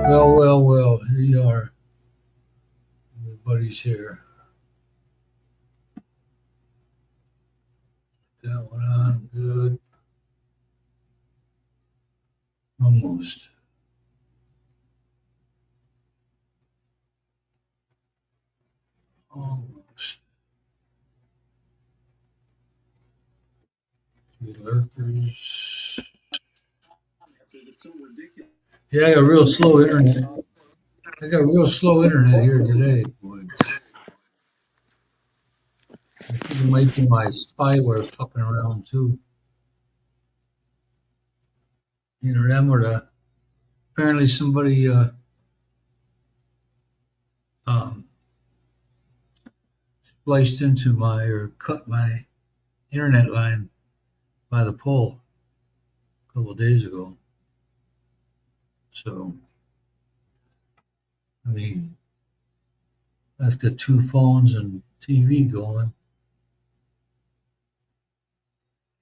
Well, well, well, here you are. Everybody's here. That one on. Good. Almost. Almost. Two lurkers. Yeah, I got real slow internet. I got real slow internet here today, boy. I think it might be my spyware fucking around too. Either them or the apparently somebody um, spliced into my or cut my internet line by the pole a couple of days ago. So I mean, I've got two phones and TV going,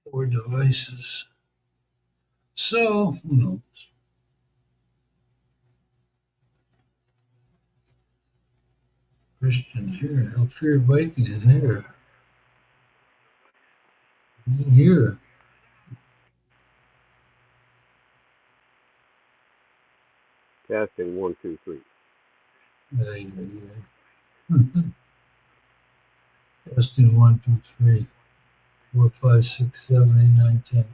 four devices. So who knows? Christian's here. No fear Viking is here. He's here. Testing 1, 2, 3. Ay, ay. Testing 1, 2, 3, 4, 5, 6, 7, 8, 9, 10.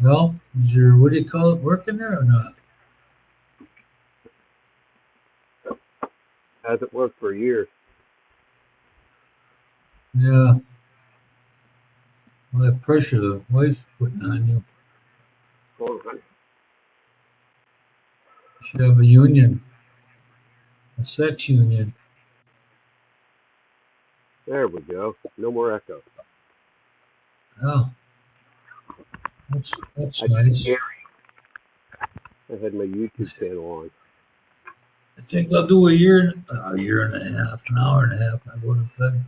Well, is your what do you call it working there or not? Hasn't worked for years. Yeah. All that pressure the wife's putting on you. Oh, You should have a union, a sex union. there we go. No more echo. Oh, that's I, nice. I had my YouTube channel on. I think I'll do a year and a half, an hour and a half, and I go to bed.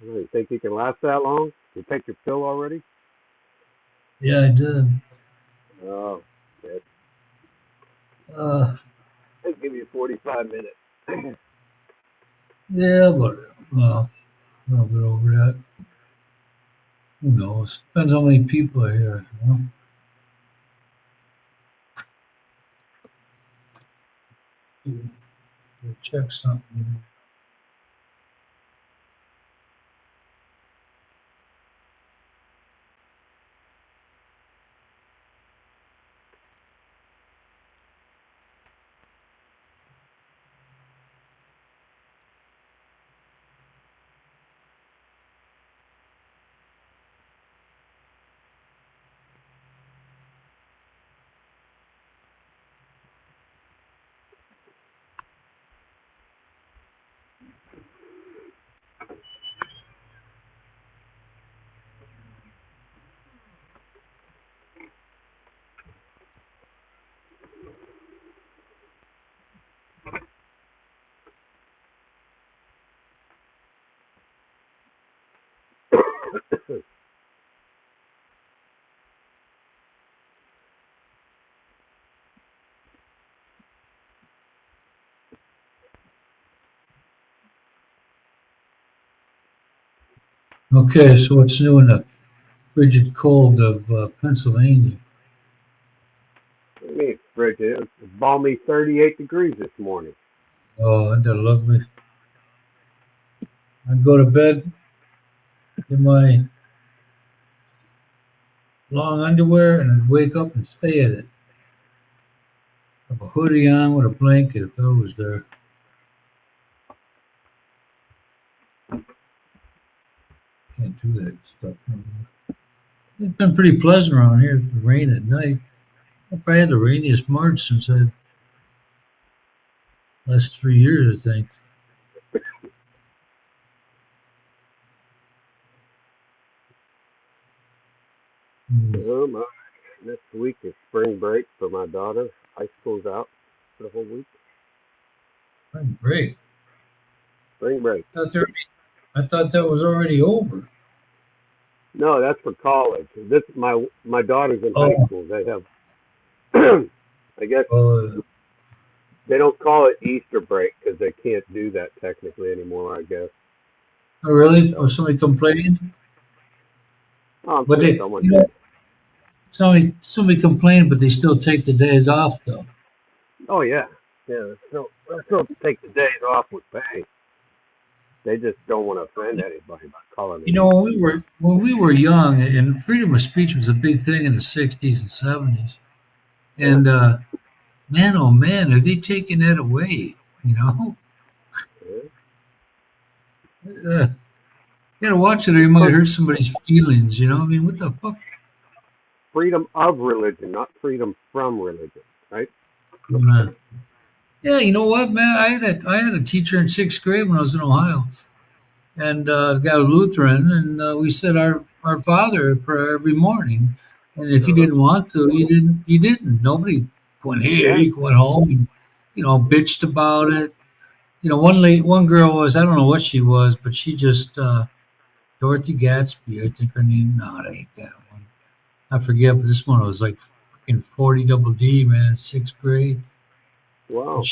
Oh, you think you can last that long? You take your pill already? Yeah, I did. Oh, okay. Uh, I'll give you 45 minutes. yeah, but I'll get over that. Who knows? Depends how many people are here. Check something. Okay, so what's new in the frigid cold of Pennsylvania? I mean, Bridget, it was a balmy 38 degrees this morning. Oh, isn't that lovely? I go to bed in my long underwear and I'd wake up and stay at it. Have a hoodie on with a blanket if I was there. Can't do that stuff anymore. It's been pretty pleasant around here. The rain at night. I probably had the rainiest March since I last 3 years, I think. Mm, My, next week is spring break for my daughter. High school's out for the whole week. spring break. Spring break. I thought that was already over. No, that's for college. This my daughter's in high Oh, school. They have, I guess uh, they don't call it Easter break because they can't do that technically anymore. I guess. oh, really? Or So, somebody complained? oh, I'm But sure they, someone you did. know, somebody complained, but they still take the days off, though. Oh yeah, yeah. They'll still take the days off with pay. They just don't want to offend anybody by calling You it know, Easter. when we were young, and freedom of speech was a big thing in the '60s and '70s, Yeah, and man, oh man, are they taking that away? You know, yeah. you gotta watch it, or you might First, hurt somebody's feelings. You know, I mean, what the fuck? freedom of religion, not freedom from religion, right? Yeah, you know what, man? I had a teacher in sixth grade when I was in Ohio, and got a Lutheran, and we said our Father prayer every morning. And if he Uh-huh. didn't want to, he didn't. He didn't. Nobody went here. Yeah, He went home and bitched about it. One girl was, I don't know what she was, but she just Dorothy Gatsby, I think her name. No, it ain't that one. I forget, but this one was like fucking 40 double D, man, in sixth grade. But wow.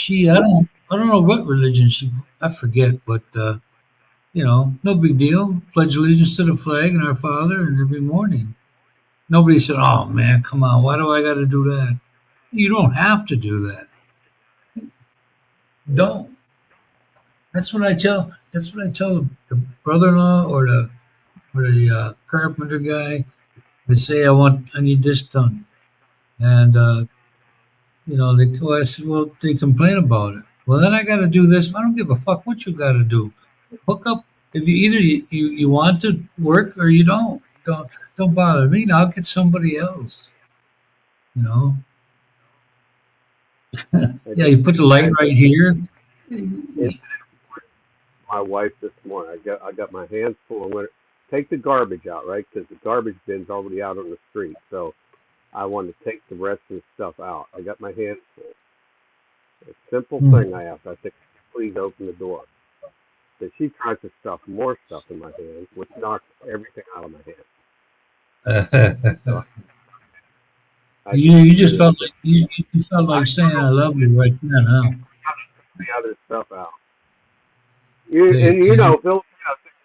I don't know what religion I forget, but no big deal. Pledge allegiance to the flag and our Father, and every morning. Nobody said, "Oh man, come on, why do I got to do that?" You don't have to do that. Yeah. Don't. That's what I tell. That's what I tell the brother-in-law or the carpenter guy. They say, I need this done, and I said, well, they complain about it. Well, then I got to do this. I don't give a fuck what you got to do. Hook up. If you either you want to work or you don't. Don't bother me. I'll get somebody else. You know. I Yeah, just you put the light right here. in my wife this morning. I got my hands full. I'm gonna take the garbage out, right? Because the garbage bin's already out on the street. So I want to take the rest of the stuff out. I got my hands full. A simple Hmm. thing I asked. I said, please open the door. So she tries to stuff more stuff in my hands, which knocks everything out of my hands. So I You just just felt like you felt I like saying I love you right then, huh? the other stuff out. Hey, And did you? Filipinos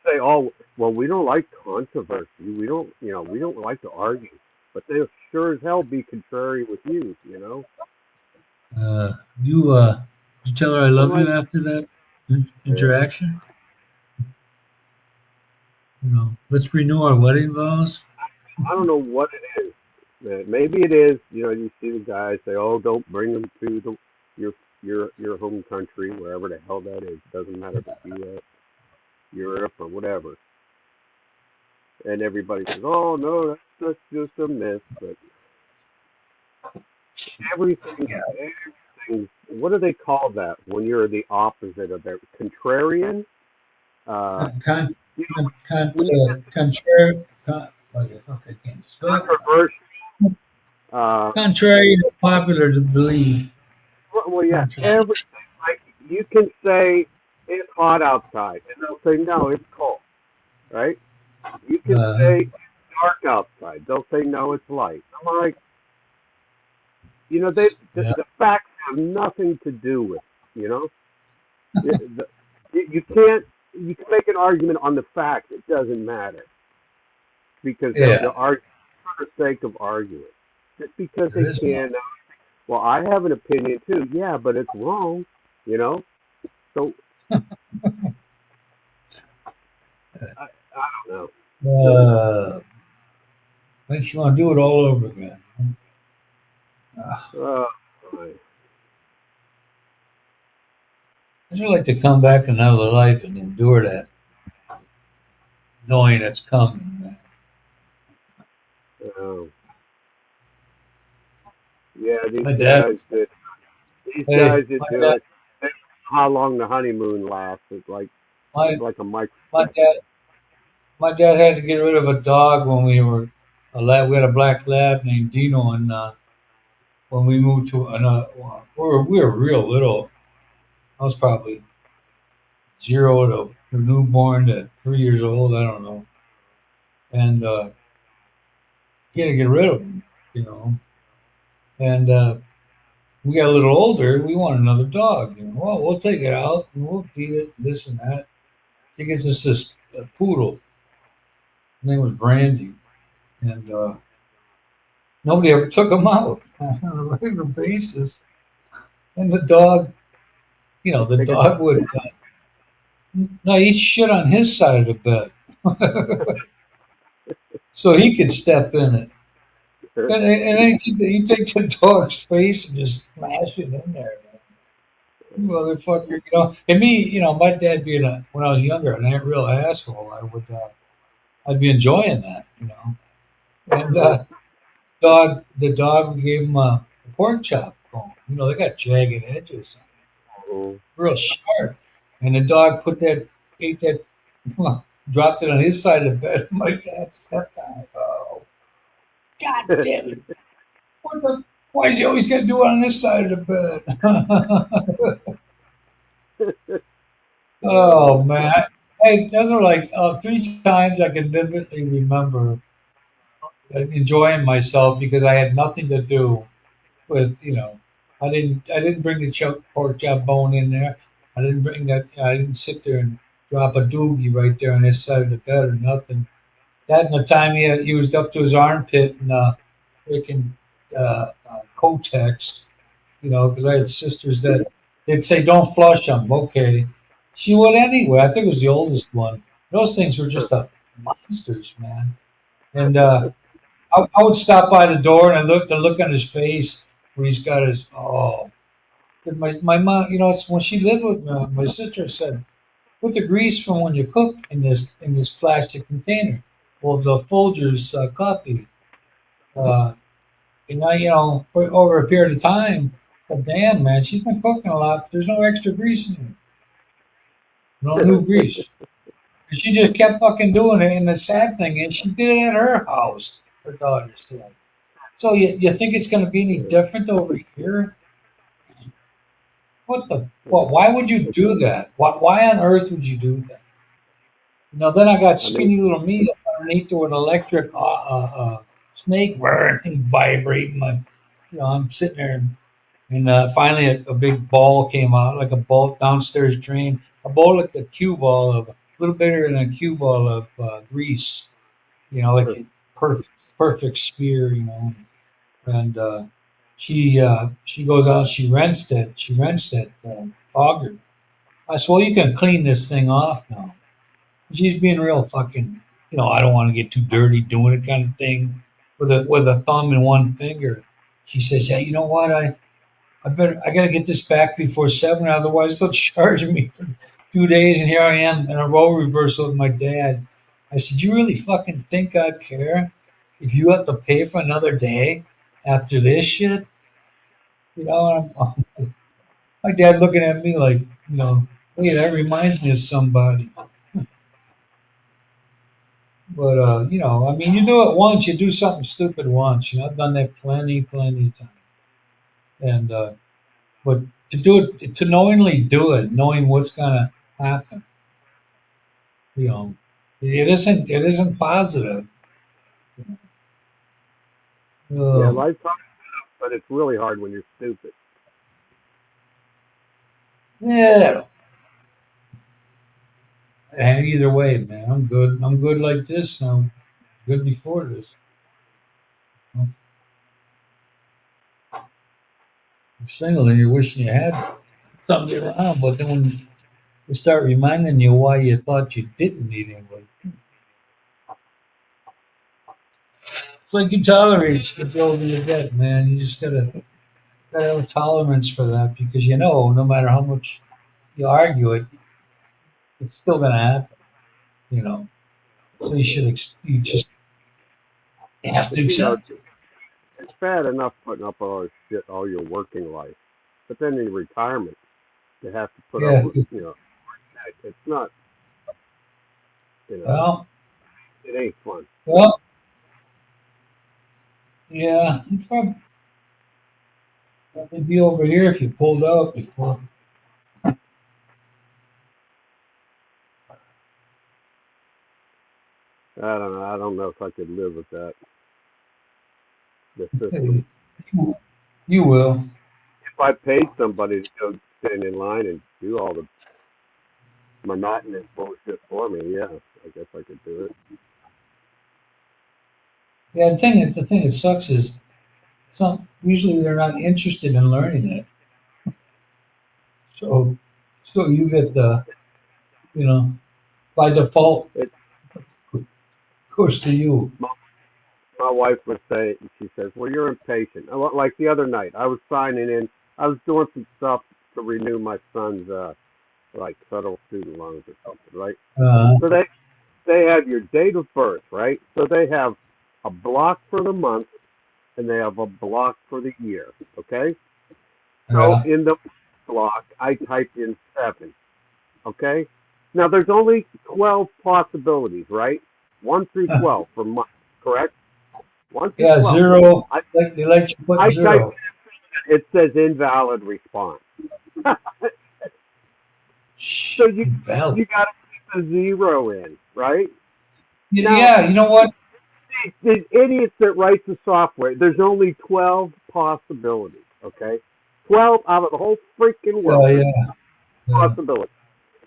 say, "Oh, well, we don't like controversy. We don't like to argue." But they'll sure as hell be contrary with you. Uh, you did you tell her I I'm love you like, after that yeah, interaction? Let's renew our wedding vows. I don't know what it is. Maybe it is. You see the guys say, "Oh, don't bring them to your your home country, wherever the hell that is. Doesn't matter if it's U.S., Europe, or whatever." And everybody says, "Oh no, that's just a myth." But everything, Yeah. everything. What do they call that when you're the opposite of that? Contrarian. Uh, Con, con, you con, when you contrary, okay, I can't spell it. controversial. Uh, Contrary to popular belief. well, yeah, Contrary. everything. Like you can say it's hot outside, and they'll say no, it's cold. Right? You can Uh, say it's dark outside. They'll say no, it's light. I'm like, yeah. the facts have nothing to do with. It, you know, the, you can't you can make an argument on the fact. It doesn't matter because they'll Yeah. argue for the sake of arguing. Just because There they is one. can. Well, I have an opinion too. Yeah, but it's wrong. You know. So I don't know. Silly. Uh, Makes you want to do it all over again. Uh, fine. I'd like to come back another life and endure that, knowing it's coming. Um, yeah, My dad, these hey, guys that do it. How long the honeymoon lasts is like it's my like a my microsecond. dad, my dad had to get rid of a dog when we were a lab. We had a black lab named Dino, and when we moved to another, we were real little. I was probably 0 to newborn to 3 years old. I don't know. And he had to get rid of them, you know. And we got a little older. We want another dog. You know, well, we'll take it out and we'll feed it this and that. He gets us this poodle. His name was Brandy, and nobody ever took him out on a regular basis. And the dog, you know, the Take it. dog would no eat shit on his side of the bed, so he could step in it. And then he takes the dog's face and just smash it in there. You motherfucker, you know. And me, you know, my dad being when I was younger, a real asshole, I'd be enjoying that, you know. And the dog we gave him a pork chop bone. You know, they got jagged edges, Oh, real sharp. And the dog ate that, dropped it on his side of the bed. My dad stepped on it. Oh, God damn it! What the? Why is he always got to do it on this side of the bed? Oh man! Hey, those are like 3 times I can vividly remember enjoying myself because I had nothing to do with, you know, I didn't bring the pork chop bone in there. I didn't sit there and drop a doogie right there on his side of the bed or nothing. That and the time he was up to his armpit in freaking Kotex, you know, because I had sisters that they'd say don't flush them. Okay, she would anyway. I think it was the oldest one. Those things were just monsters, man. And I would stop by the door and I look the look on his face where he's got his oh. But my mom, you know, it's when she lived with me, my sister said, put the grease from when you cook in this plastic container. Well, the Folgers coffee, uh, and I, you know, over a period of time, damn man, she's been cooking a lot. But there's no extra grease in it, no new grease. And she just kept fucking doing it. And the sad thing is, she did it at her house. Her daughter's did. So you think it's going to be any different over here? What the? What? Why would you do that? Why on earth would you do that? You know, then I got I mean, skinny little me underneath with an electric snake thing vibrating. You know, I'm sitting there and finally a big ball came out, like a ball downstairs drain, a ball like the cue ball of a little bigger than a cue ball of grease. You know, like a perfect spear. You know, and she goes out, she rents that auger. I said, well, you can clean this thing off now. She's being real fucking, you know, I don't want to get too dirty doing it kind of thing with a thumb and one finger. She says, yeah, you know what? I gotta get this back before 7, otherwise they'll charge me for 2 days. And here I am in a role reversal with my dad. I said, you really fucking think I'd care if you have to pay for another day after this shit? You know, my dad looking at me like, you know, hey, that reminds me of somebody. But you know, I mean, you do it once, you do something stupid once. You know, I've done that plenty of times. And but to do it, to knowingly do it, knowing what's gonna happen, you know, it isn't positive. yeah, Uh, life's hard, but it's really hard when you're stupid. yeah. And either way, man, I'm good. I'm good like this. I'm good before this. I'm single, and you're wishing you had something around, but then when they start reminding you why you thought you didn't need anybody. It's like you tolerate the building you get, man. You just gotta have a tolerance for that because you know no matter how much you argue it, it's still gonna happen. You know, so you just have But to you know, accept it. it's bad enough putting up all this shit all your working life, but then in retirement, you have to put up Yeah. with, you know, it's not, you know, Well, it ain't fun. well, yeah. You'd probably be over here if you pulled out before. don't know. I don't know if I could live with that. The system. You will. If I paid somebody to go stand in line and do all the monotonous bullshit for me, yeah, I guess I could do it. Yeah, the thing that sucks is some usually they're not interested in learning it. So so you get the you know by default It goes to you. my, my wife would say, she says, "Well, you're impatient." Like the other night, I was signing in. I was doing some stuff to renew my son's like federal student loans or something, right? Uh, So they have your date of birth, right? So they have a block for the month and they have a block for the year. Okay. So yeah, in the block, I typed in 7. Okay. Now there's only 12 possibilities, right? 1 through huh, 12 for month, correct? 1 through yeah, 12. zero. I Like they let you put I typed zero. it says invalid response. So Invalid. you got to put a 0 in, right? Now Yeah, you know what? the idiots that write the software, there's only 12 possibilities, okay? 12 out of the whole freaking Yeah, world. There's yeah, yeah. possibilities.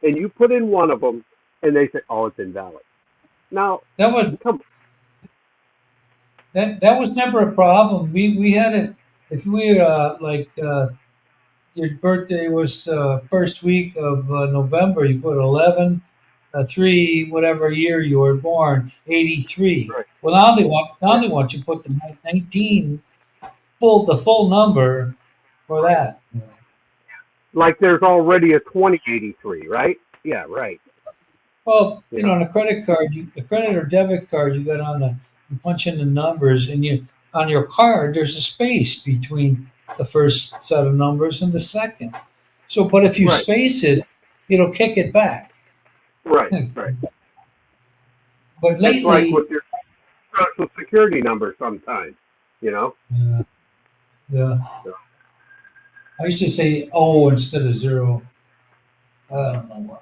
And you put in one of them, and they say, oh, it's invalid. Now, That was come that was never a problem. We had it if we your birthday was first week of November. You put 11, 3, whatever year you were born, 83. right. Well, now they want you to put the 19 the full number for that. Like there's already a 2083, right? Yeah, right. Well, You know, on a credit card, the credit or debit card, you got on the you punch in the numbers, and you on your card there's a space between the first set of numbers and the second. So, but if you right, space it, it'll kick it back. right, right. But It's like lately, with your social security number sometimes, you know? uh, yeah, So, I used to say O instead of zero. I don't know why.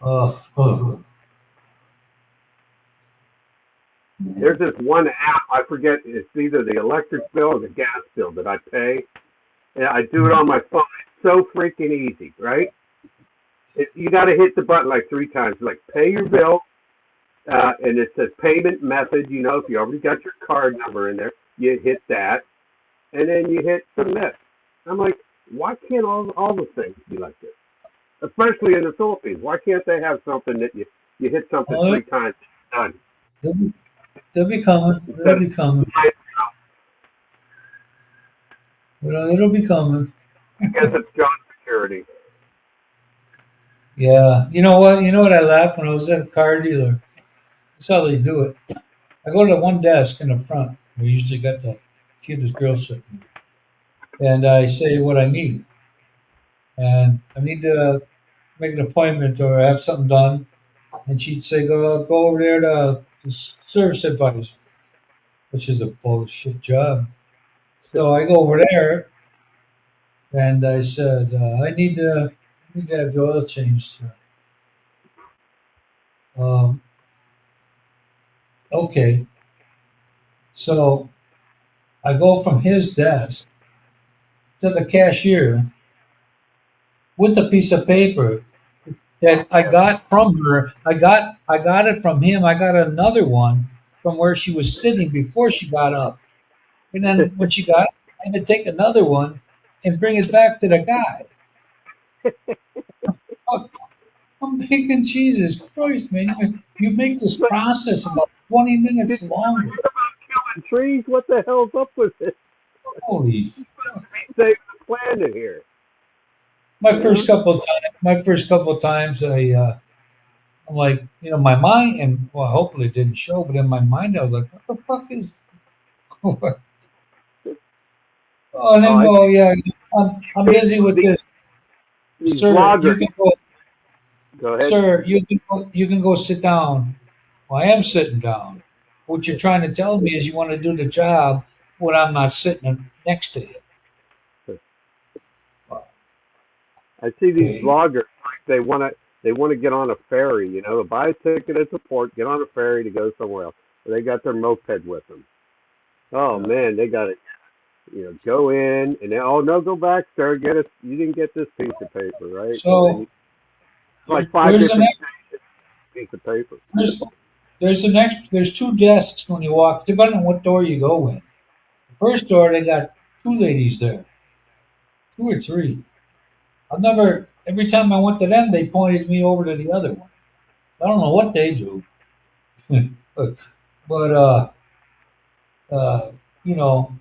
Oh, there's this one app, I forget, it's either the electric bill or the gas bill that I pay. And I do it on my phone. It's so freaking easy, right? You got to hit the button like 3 times, like pay your bill, and it says payment method. You know, if you already got your card number in there, you hit that, and then you hit submit. I'm like, why can't all the things be like this? Especially in the Philippines, why can't they have something that you hit something oh, 3 times, done? they'll be, they'll be coming. They'll Instead of be coming. It'll be coming. I guess it's job security. Yeah. You know what? You know what I laughed when I was at a car dealer. That's how they do it. I go to one desk in the front. We usually got the cutest girl sitting, and I say what I need, and I need to make an appointment or have something done, and she'd say, go over there to the service advisor, which is a bullshit job. So I go over there, and I said, I need to have the oil changed. Sir." Okay, so I go from his desk to the cashier with a piece of paper that I got from her. I got it from him. I got another one from where she was sitting before she got up. And then when she got up, I had to take another one and bring it back to the guy. Oh, I'm thinking, Jesus Christ, man, you make this But process about 20 did minutes you longer. killing trees? What the hell's up with it? Holy Save the planet here. my You know? first couple of times I'm like, my mind, and well, hopefully it didn't show, but in my mind I was like, what the fuck is oh, and Oh, then I go, see yeah, I'm busy with these this. these Sir, you bloggers. can go, Go ahead. sir, you can go sit down. Well, I am sitting down. What you're trying to tell me is you want to do the job when I'm not sitting next to you. I see these Okay. bloggers. Like they want to. they want to get on a ferry, buy a ticket at the port, get on a ferry to go somewhere else. They got their moped with them. Oh Yeah. man, they got to, go in and then, oh no, go back, sir. Get us. You didn't get this piece of paper, right? And then So like five there's the different next. pieces of paper. There's there's the next. There's two desks when you walk, depending on what door you go in. The first door they got two ladies there, two or three. I've never. Every time I went to them, they pointed me over to the other one. I don't know what they do, but uh,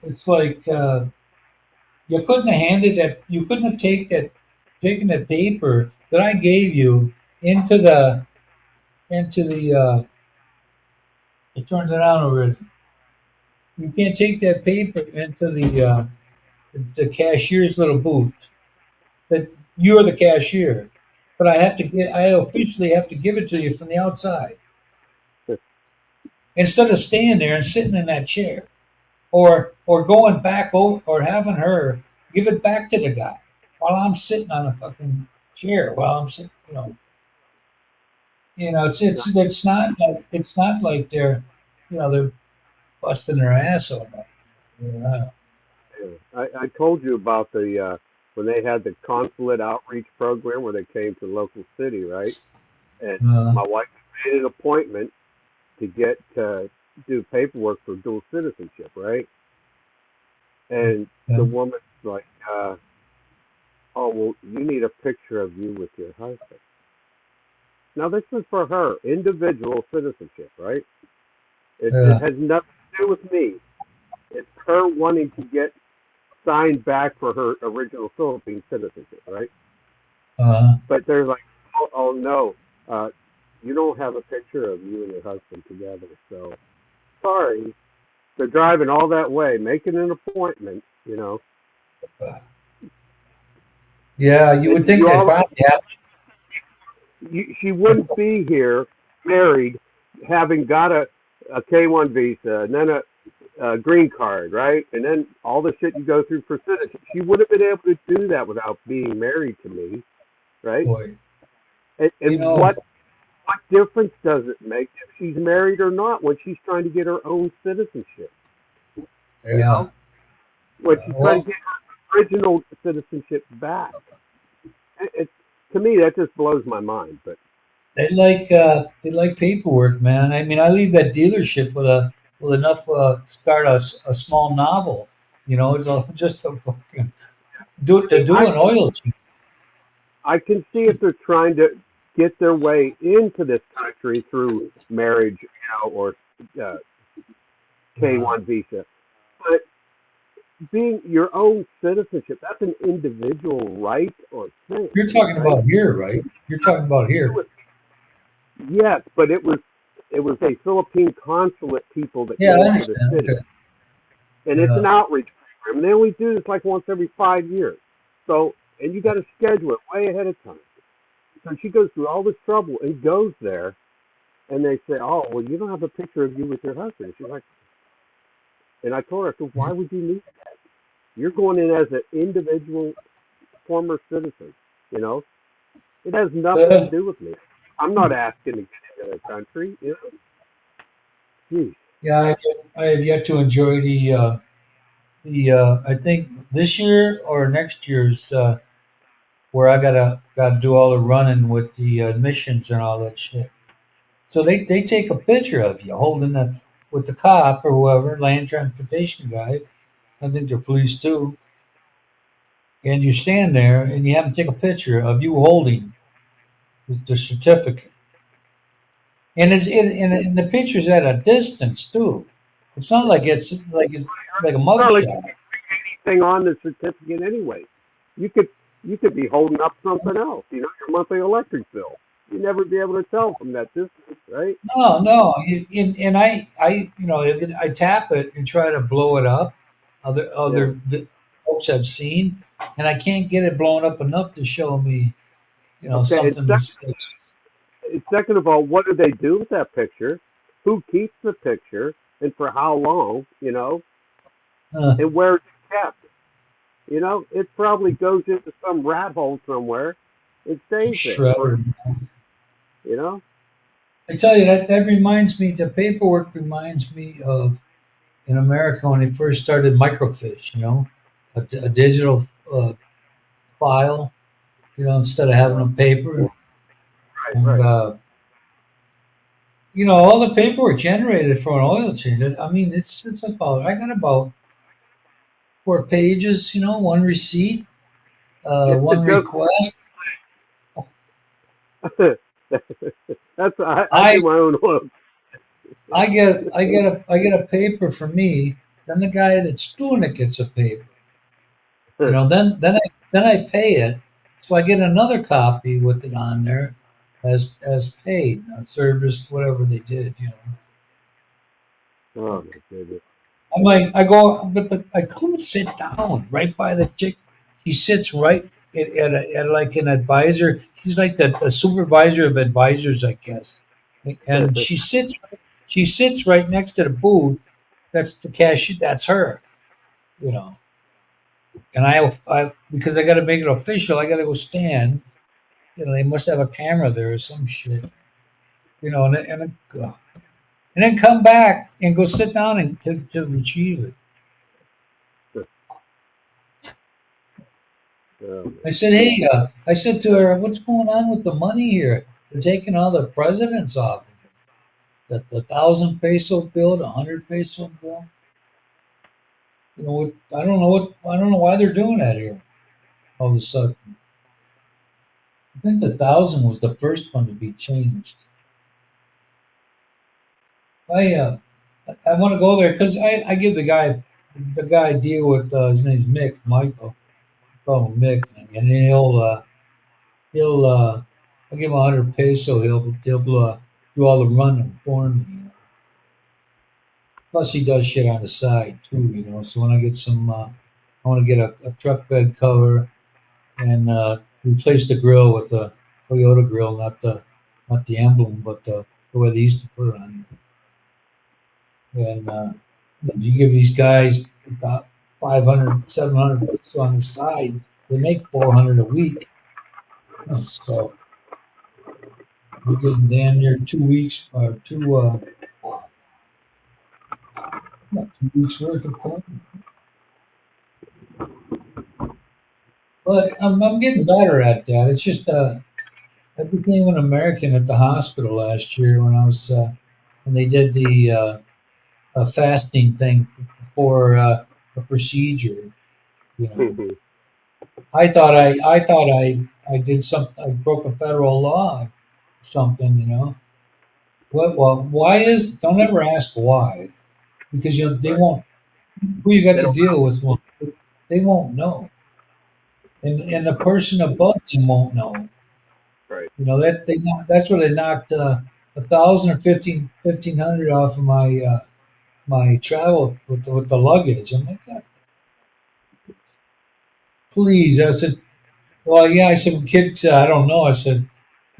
it's like you couldn't have handed that. You couldn't have taken the paper that I gave you into the. I turned it on over. You can't take that paper into the cashier's little booth. That you're the cashier, but I officially have to give it to you from the outside instead of staying there and sitting in that chair, or going back over or having her give it back to the guy while I'm sitting on a fucking chair while I'm sitting. It's not like they're busting their ass on that. Yeah. I told you about the when they had the consulate outreach program where they came to local city, right? And Uh, my wife made an appointment to get to do paperwork for dual citizenship, right? And yeah. the woman's like, "Oh, well, you need a picture of you with your husband." Now, this is for her individual citizenship, right? It Yeah. has nothing to do with me. It's her wanting to get signed back for her original Philippine citizenship, right? Uh, But they're like, oh no, uh, you don't have a picture of you and your husband together. So sorry, they're driving all that way, making an appointment, yeah, you would and think you they'd all probably have. she wouldn't be here married, having got a K1 visa and then a green card, right? And then all the shit you go through for citizenship. She would have been able to do that without being married to me, right? Boy, you And know, what difference does it make if she's married or not when she's trying to get her own citizenship? You yeah. know, when she's trying Well, to get her original citizenship back. It to me that just blows my mind. But they like paperwork, man. I mean, I leave that dealership with enough to start a small novel. It's just a fucking do I an oil change. I can see if they're trying to get their way into this country through marriage, or uh, Uh, K1 visa. But being your own citizenship, that's an individual right or thing, you're talking right? about here, right? You're talking about here. Yes, but it was a Philippine consulate people that Yeah, I came to the understand. city, Okay. and it's Yeah. an outreach program. And they only do this like once every 5 years. So, and you got to schedule it way ahead of time. So she goes through all this trouble and goes there, and they say, "Oh, well, you don't have a picture of you with your husband." She's like, and I told her, I said, "Why would you need that? You're going in as an individual former citizen. You know, it has nothing to Uh, do with me. I'm not asking to get into the country. Jeez. yeah, I have yet to enjoy I think this year or next year's where I gotta do all the running with the admissions and all that shit. So they take a picture of you holding the with the cop or whoever land transportation guy. I think they're police too. And you stand there and you have them take a picture of you holding the certificate. And the picture's at a distance too. It's not like a It's not like mugshot. anything on the certificate anyway. You could you could be holding up something else. Your monthly electric bill. You'd never be able to tell from that distance, right? No, no. And I tap it and try to blow it up. Yeah. The folks I've seen, and I can't get it blown up enough to show me, Okay. something that's Second of all, what do they do with that picture? Who keeps the picture, and for how long? uh, And where it's kept. It probably goes into some rat hole somewhere, It stays there for, Shredder. you know. I tell you that reminds me. The paperwork reminds me of in America when they first started microfiche. A digital file. Instead of having a paper, Right, and right. all the paperwork generated for an oil change. I mean, it's about. I got about 4 pages. One receipt, It's the one joke. request. I I do my own oil. I get a paper for me. Then the guy that's doing it gets a paper. Then I pay it, so I get another copy with it on there as paid, service, whatever they did. Oh my goodness. I'm like, I go, but I couldn't sit down right by the chick. She sits right at like an advisor. She's like the supervisor of advisors, I guess. And she sits right next to the booth. That's the cashier. That's her. You know. And I because I got to make it official. I got to go stand. They must have a camera there or some shit. And then come back and go sit down and to retrieve it. Oh, I said to her, what's going on with the money here? They're taking all the presidents off. The 1,000 peso bill, the 100 peso bill. I don't know why they're doing that here all of a sudden. I think the 1,000 was the first one to be changed. I want to go there because I give the guy deal with his name's Mick Michael. I call him Mick, and he'll I give him 100 peso. He'll do all the running for me. Plus, he does shit on the side too. So when I get I want to get a truck bed cover and replace the grill with the Toyota grill, not the emblem, but the way they used to put it on. And you give these guys about 500, 700 bucks on the side, they make 400 a week. So you're getting damn near 2 weeks or 2 weeks worth of pay. But I'm getting better at that. It's just I became an American at the hospital last year when they did the fasting thing for a procedure. You know, yeah. I thought I did something. I broke a federal law, or something. What? Well, why is? Don't ever ask why, because they Right. won't. Who you got They to don't. deal with? Well, they won't know, and the person above them won't know. Right. That's where they knocked 1,000 or 1,500 off of my travel with the luggage. I'm like, "God, please." I said, well, yeah. I said, kid, I don't know. I said,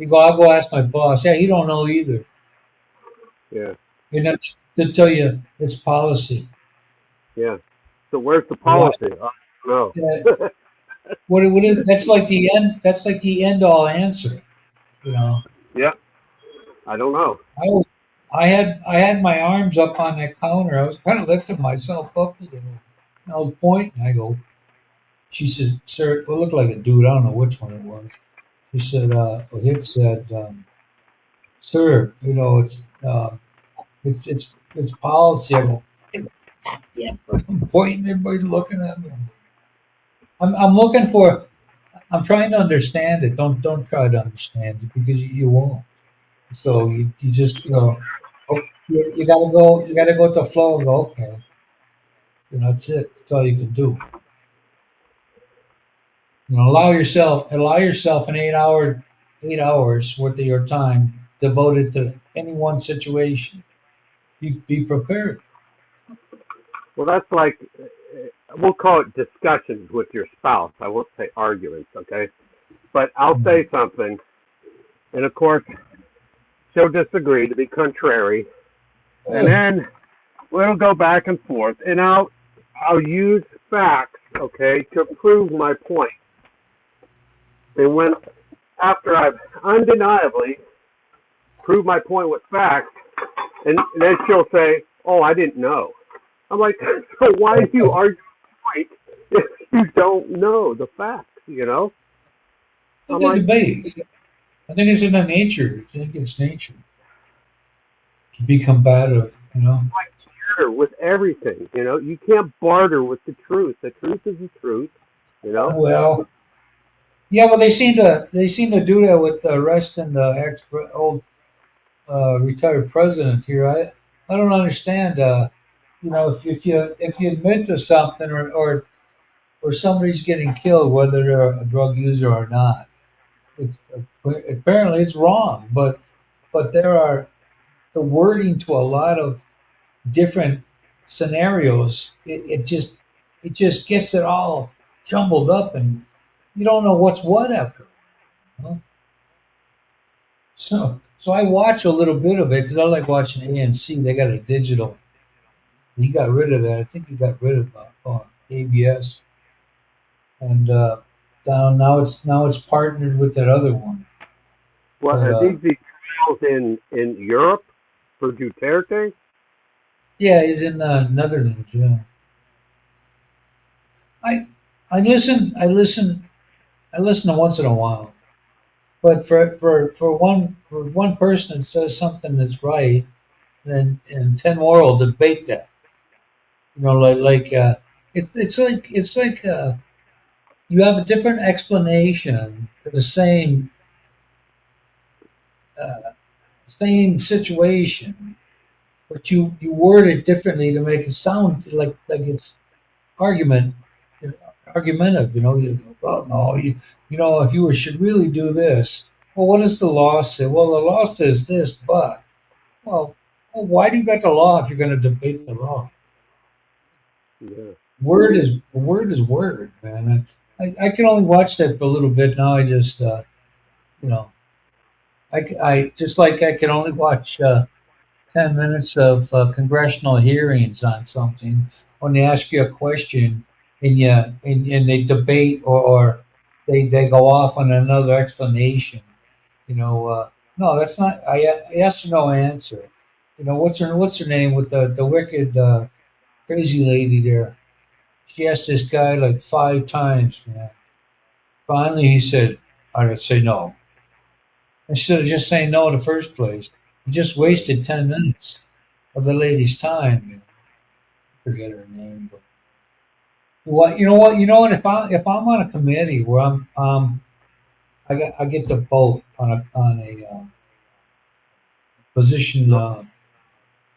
I'll go ask my boss. Yeah, he don't know either. Yeah. And then to tell you, it's policy. Yeah. So where's the Why? policy? I don't Yeah, know. what is? That's like the end. That's like the end all answer. You know. Yeah. I don't know. I was, I had my arms up on that counter. I was kind of lifting myself up a little. I was pointing. I go. She said, "Sir, it looked like a dude. I don't know which one it was." She said, "It said, sir, it's policy." I go, yeah, I'm pointing. Everybody looking at me. I'm looking for. I'm trying to understand it. Don't try to understand it because you won't. So you just oh, you gotta go. You gotta go with the flow and go. Okay, that's it. That's all you can do. Allow yourself an 8 hours worth of your time devoted to any one situation. Be prepared. Well, that's like we'll call it discussions with your spouse. I won't say arguments, okay? But I'll Mm. say something, and of course she'll disagree to be contrary, and Ugh. then we'll go back and forth, and I'll use facts, okay, to prove my point. And when after I've undeniably proved my point with facts, and then she'll say, "Oh, I didn't know." I'm like, so why do you argue the point if you don't know the facts? You know? But I'm the like, debates. I think it's in the nature. I think it's nature to be combative. barter with everything. You know, you can't barter with the truth. The truth is the truth. You know? Well, yeah, well, they seem to do that with arresting the ex old retired president here. I don't understand. If you admit to something or somebody's getting killed, whether they're a drug user or not, it's apparently it's wrong. But there are the wording to a lot of different scenarios. It just gets it all jumbled up, and you don't know what's what after. You know? So I watch a little bit of it because I like watching AMC. They got a digital. He got rid of that. I think he got rid of ABS, and now it's partnered with that other one. What But are these trials in Europe for Duterte? yeah, he's in the Netherlands. Yeah, I I listen. I listen to once in a while. But for one person that says something that's right, and 10 more will debate that. It's like you have a different explanation for the same situation, but you word it differently to make it sound like it's argument argumentative. Oh no, if you should really do this. Well, what does the law say? Well, the law says this, but well, why do you got the law if you're going to debate the law? Yeah. Word is word, man. I can only watch that for a little bit now. I just you know I just like I can only watch 10 minutes of congressional hearings on something when they ask you a question and they debate or they go off on another explanation. No, that's not a yes or no answer. What's her name with the wicked crazy lady there? She asked this guy like 5 times, man. Finally, he said, "I'd say no." Instead of just saying no in the first place, he just Right. wasted 10 minutes of the lady's time. Forget her name, but what you know what you know what if I'm on a committee where I get to vote on a position No.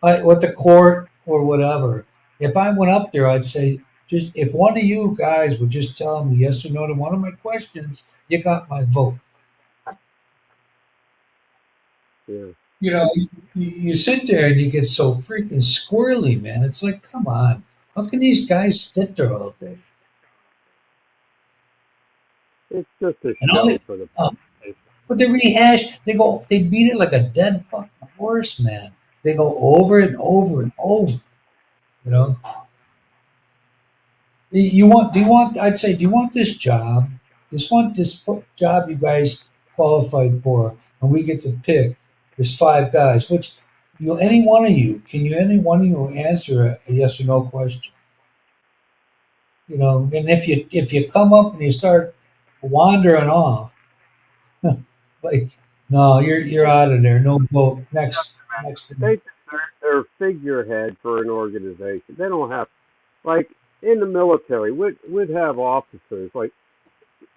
with the court or whatever. If I went up there, I'd say, just if one of you guys would just tell me yes or no to one of my questions, you got my vote. Yeah. You sit there and you get so freaking squirrely, man. It's like, come on, how can these guys sit there all day? It's just a And all show they, for the uh, public. but they rehash. They beat it like a dead fucking horse, man. They go over it and over and over. You know, do you want? I'd say, do you want this job? Just want this job you guys qualified for, and we get to pick. There's 5 guys. Any one of you answer a yes or no question? And if you come up and you start wandering off, like, no, you're out of there. No vote. Next. They they're figurehead for an organization. They don't have like in the military. We'd have officers like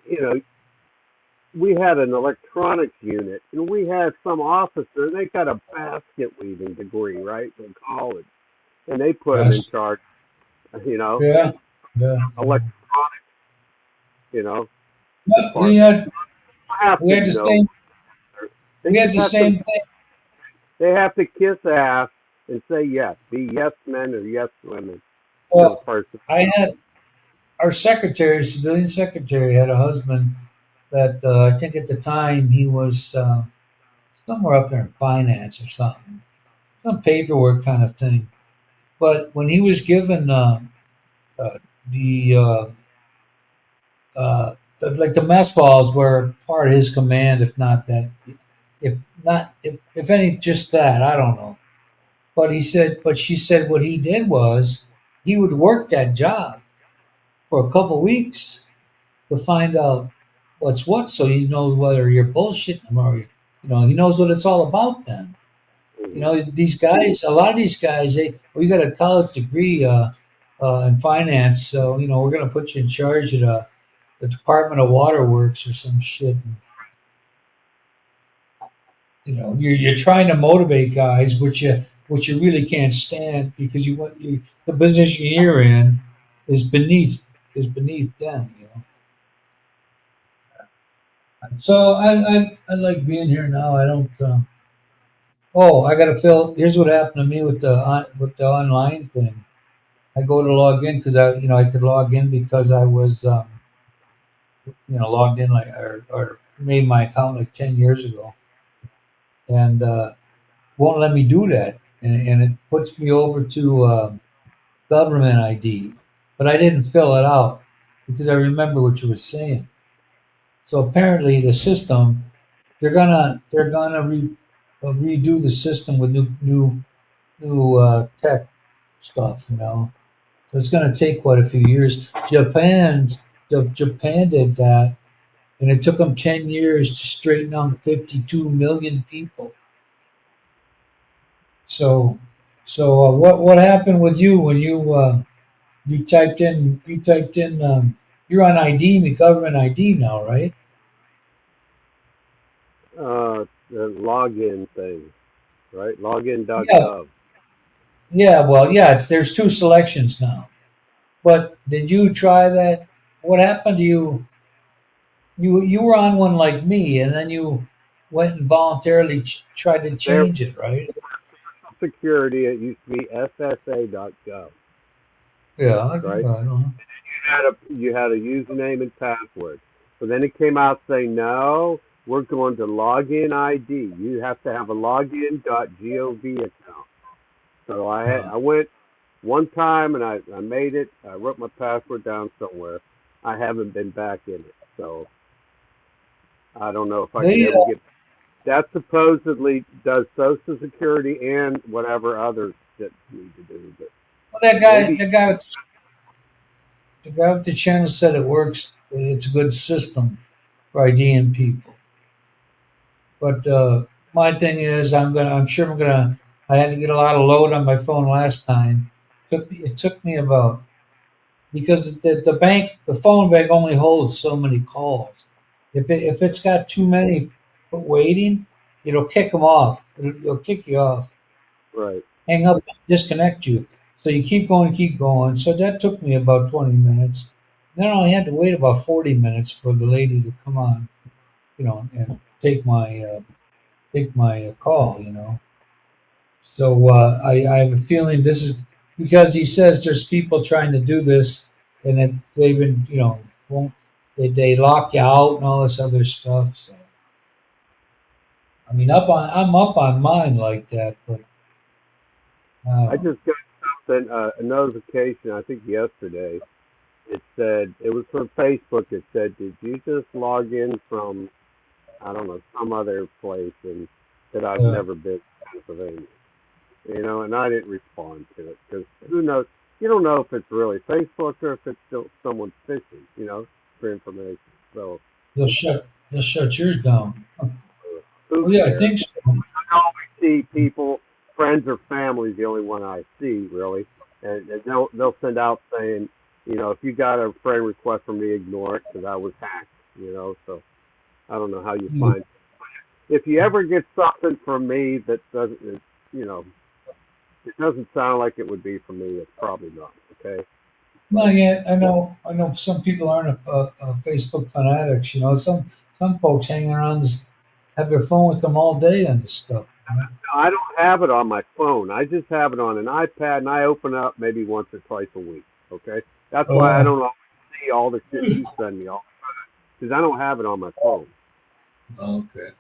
you know we had an electronics unit and we had some officer. They got a basket weaving degree right from college, and they put them in Yes. charge. You know, Yeah. Yeah. electronics. You know, Yeah, we department. had They have we to had the know. same They we had just the have to. same thing. They have to kiss ass and say yes. Be yes men or yes women. As Well, far as I had our secretary, civilian secretary, had a husband that I think at the time he was somewhere up there in finance or something, some paperwork kind of thing. But when he was given uh, the like the mess halls were part of his command, if not that, if not, if any, just that. I don't know. But she said what he did was he would work that job for a couple weeks to find out what's what, so he knows whether you're bullshitting him or he knows what it's all about. Then Hmm. these guys, a lot of these guys, we got a college degree in finance, so we're gonna put you in charge of the Department of Waterworks or some shit. And, you're trying to motivate guys, which you really can't stand because the position you're in is beneath them. So I like being here now. I don't. Oh, I got to fill. Here's what happened to me with the online thing. I go to log in because I could log in because I was logged in like or made my account like 10 years ago, and won't let me do that, and it puts me over to government ID, but I didn't fill it out because I remember what you were saying. So apparently the system, they're gonna redo the system with new tech stuff. So it's gonna take quite a few years. Japan did that, and it took them 10 years to straighten out 52 million people. So, what happened with you when you typed in you're on ID, government ID now, right? The login thing, right? Yeah, Login.gov. yeah. Well, yeah. There's two selections now. But did you try that? What happened to you? You were on one like me, and then you went and voluntarily tried to Their change it, right? security, it used to be SSA.gov, Yeah, I don't right? know. You had a username and password. But then it came out saying, no, we're going to login ID. You have to have a login.gov account. So Uh, I went one time and I made it. I wrote my password down somewhere. I haven't been back in it. So I don't know if I could they ever get that. Supposedly does Social Security and whatever others that need to do. But well, that guy, maybe the guy with the channel said it works. It's a good system for IDing people. But my thing is, I'm sure I'm gonna. I had to get a lot of load on my phone last time. It took me about because the phone bank only holds so many calls. If it's got too many waiting, it'll kick them off. It'll kick you off, right. hang up, disconnect you. So you keep going, keep going. So that took me about 20 minutes. Then I only had to wait about 40 minutes for the lady to come on, and take my call. So I have a feeling this is because he says there's people trying to do this, and that they've been, won't they lock you out and all this other stuff. So I mean, I'm up on mine like that, but I don't I know. just got something, a notification, I think yesterday. It said, it was from Facebook. It said, did you just log in from, I don't know, some other place and that I've Uh, never been to Pennsylvania? And I didn't respond to it because who knows? You don't know if it's really Facebook or if it's still someone fishing, for information. So they'll shut yours down. who Oh yeah, I cares? think so. I always see people, friends or family, is the only one I see really, and they'll send out saying, if you got a friend request from me, ignore it because I was hacked. So I don't know how you Hmm. find. If you ever get something from me that doesn't, you know, it doesn't sound like it would be from me. It's probably not. Okay, No, but yeah, I know. Some people aren't Facebook fanatics. Some folks hang around this, have their phone with them all day on this stuff. I don't have it on my phone. I just have it on an iPad, and I open it up maybe once or twice a week. Okay, that's why I Oh, don't always see all the shit you send me, all because I don't have it on my phone. okay.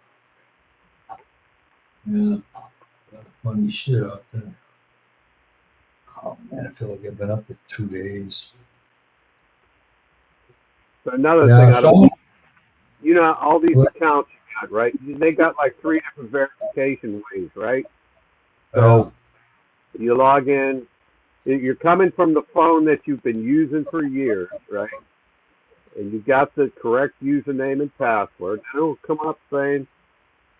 Yeah, a lot of funny shit out there. Oh man, I feel like I've been up for 2 days. So another thing, Yeah. I don't, Some. all these Well, accounts you got, right? They got like three different verification ways, right? yeah. So you log in. You're coming from the phone that you've been using for years, right? And you got the correct username and password. And it'll come up saying,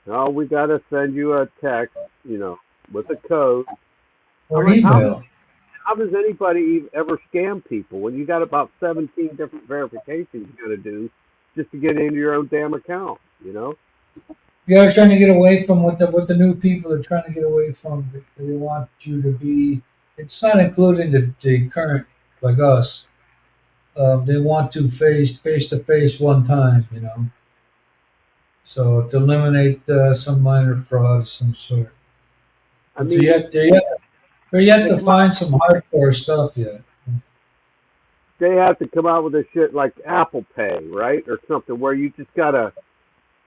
"Oh, we got to send you a text, with a code." I'm Or like, email. how does anybody ever scam people when you got about 17 different verifications you got to do just to get into your own damn account? Yeah, trying to get away from what the new people are trying to get away from. They want you to be. It's not including the current like us. They want to face to face one time. So to eliminate some minor fraud of some sort. I But mean, they're yet they to come out, find some hardcore stuff yet. they have to come out with a shit like Apple Pay, right, or something where you just got a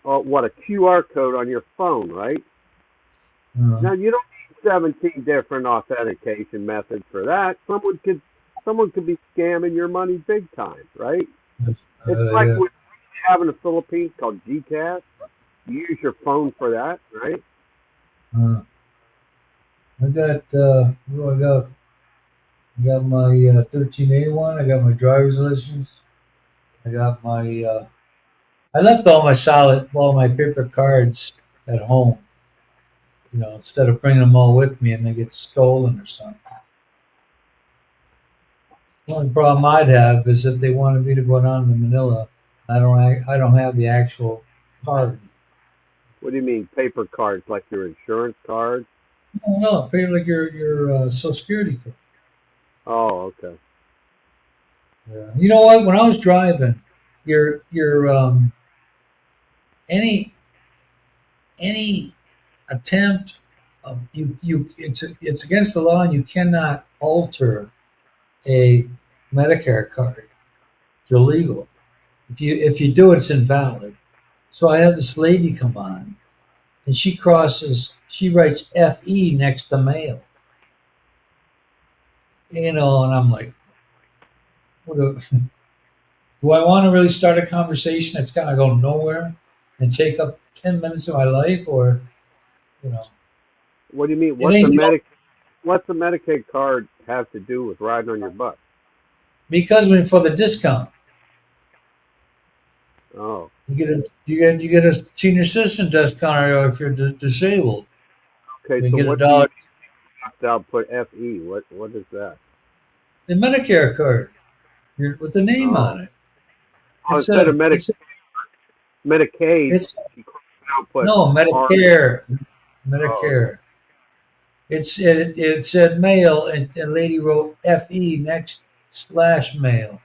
QR code on your phone, right? Uh, Now you don't need 17 different authentication methods for that. Someone could be scamming your money big time, right? It's like yeah. what you have in the Philippines called GCash. You use your phone for that, right? Uh, I got what do I got? I got my 13A1. I got my driver's license. I got my. I left all my paper cards at home. Instead of bringing them all with me and they get stolen or something. The only problem I'd have is if they wanted me to go down to Manila, I don't have the actual card. What do you mean paper cards like your insurance card? No, no, pay like your Social Security card. Oh, okay. Yeah. You know what? When I was driving, your any any attempt, it's against the law and you cannot alter a Medicare card. It's illegal. If you do, it's invalid. So I have this lady come on, and she writes FE next to mail. And I'm like, what do, do I want to really start a conversation that's gonna go nowhere and take up 10 minutes of my life, or you know, What do you mean? it ain't What's the Medicaid card have to do with riding on your bus? because for the discount. Oh, You get a senior citizen discount, or if you're disabled, okay. you So get a what do you dollar. mean? I'll put FE. What is that? The Medicare card with the name Oh, on it. oh, It's instead of a it's Medicaid, it's you now put no R. Medicare. Oh, Medicare. It said mail, and the lady wrote FE next slash mail.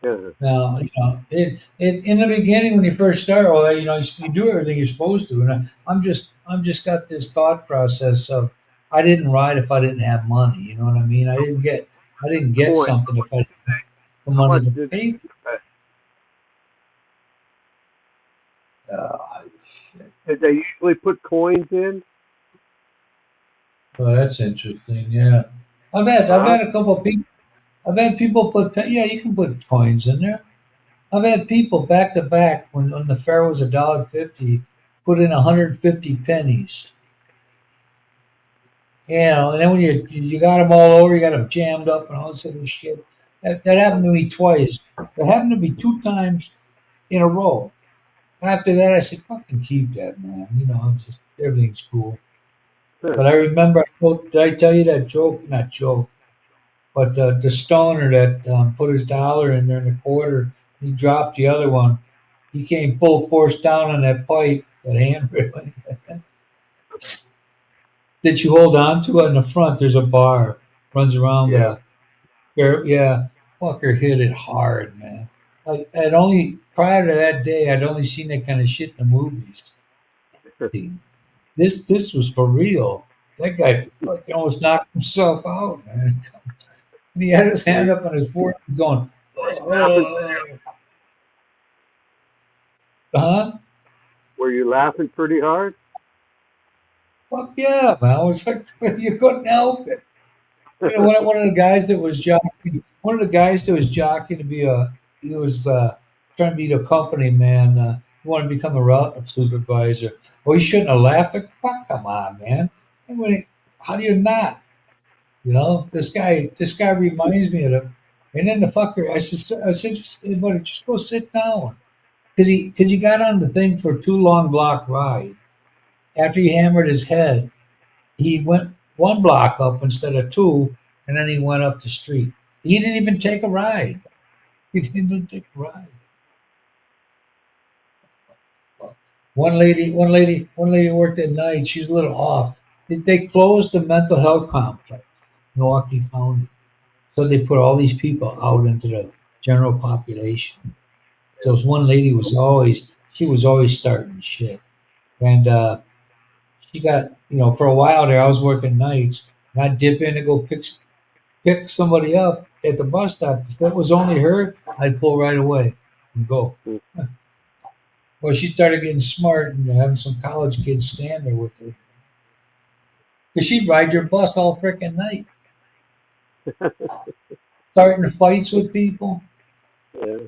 yeah. Now, it in the beginning when you first start, well, you do everything you're supposed to, and I'm just got this thought process of I didn't ride if I didn't have money. You know what I mean? I didn't get Coin. something if I didn't have the How money much to did pay for uh, it. Shit. did they usually put coins in? Well, that's interesting. Yeah, I've Huh? had a couple of people. I've had people yeah, you can put coins in there. I've had people back to back when the fare was $1.50, put in 150 pennies. And then when you got them all over, you got them jammed up and all this other shit. That happened to me twice. It happened to me two times in a row. After that, I said, "Fucking keep that, man. Just everything's cool." Huh. But I remember, did I tell you that joke? Not joke, but the stoner that put his dollar in there in the quarter, he dropped the other one. He came full force down on that pipe, that handrail. Did you hold on to it in the front? There's a bar, runs around Yeah. the. Yeah, fucker hit it hard, man. I'd only prior to that day, I'd only seen that kind of shit in the movies. This was for real. That guy like almost knocked himself out, man. And he had his Were hand you, up on his forehead, going, were you laughing? huh? Were you laughing pretty hard? Fuck yeah, man. I was like, you couldn't help it. One of the guys that was jockeying to be he was trying to be the company man. He wanted to become a route supervisor. Well, he shouldn't have laughed. Like, fuck, come on, man. How do you not? This guy reminds me of him. And then the fucker, I said, just, hey, buddy, just go sit down. Because he got on the thing for a too long block ride. After he hammered his head, he went one block up instead of two, and then he went up the street. He didn't even take a ride. He didn't even take a ride. One lady worked at night. She's a little off. They closed the mental health complex, Milwaukee County. So they put all these people out into the general population. So this one lady she was always starting shit. And she got, for a while there, I was working nights, and I'd dip in to go pick somebody up at the bus stop. If that was only her, I'd pull right away and go. Mm. Well, she started getting smart and having some college kids stand there with her. Because she'd ride your bus all freaking night, starting fights with people. Yeah.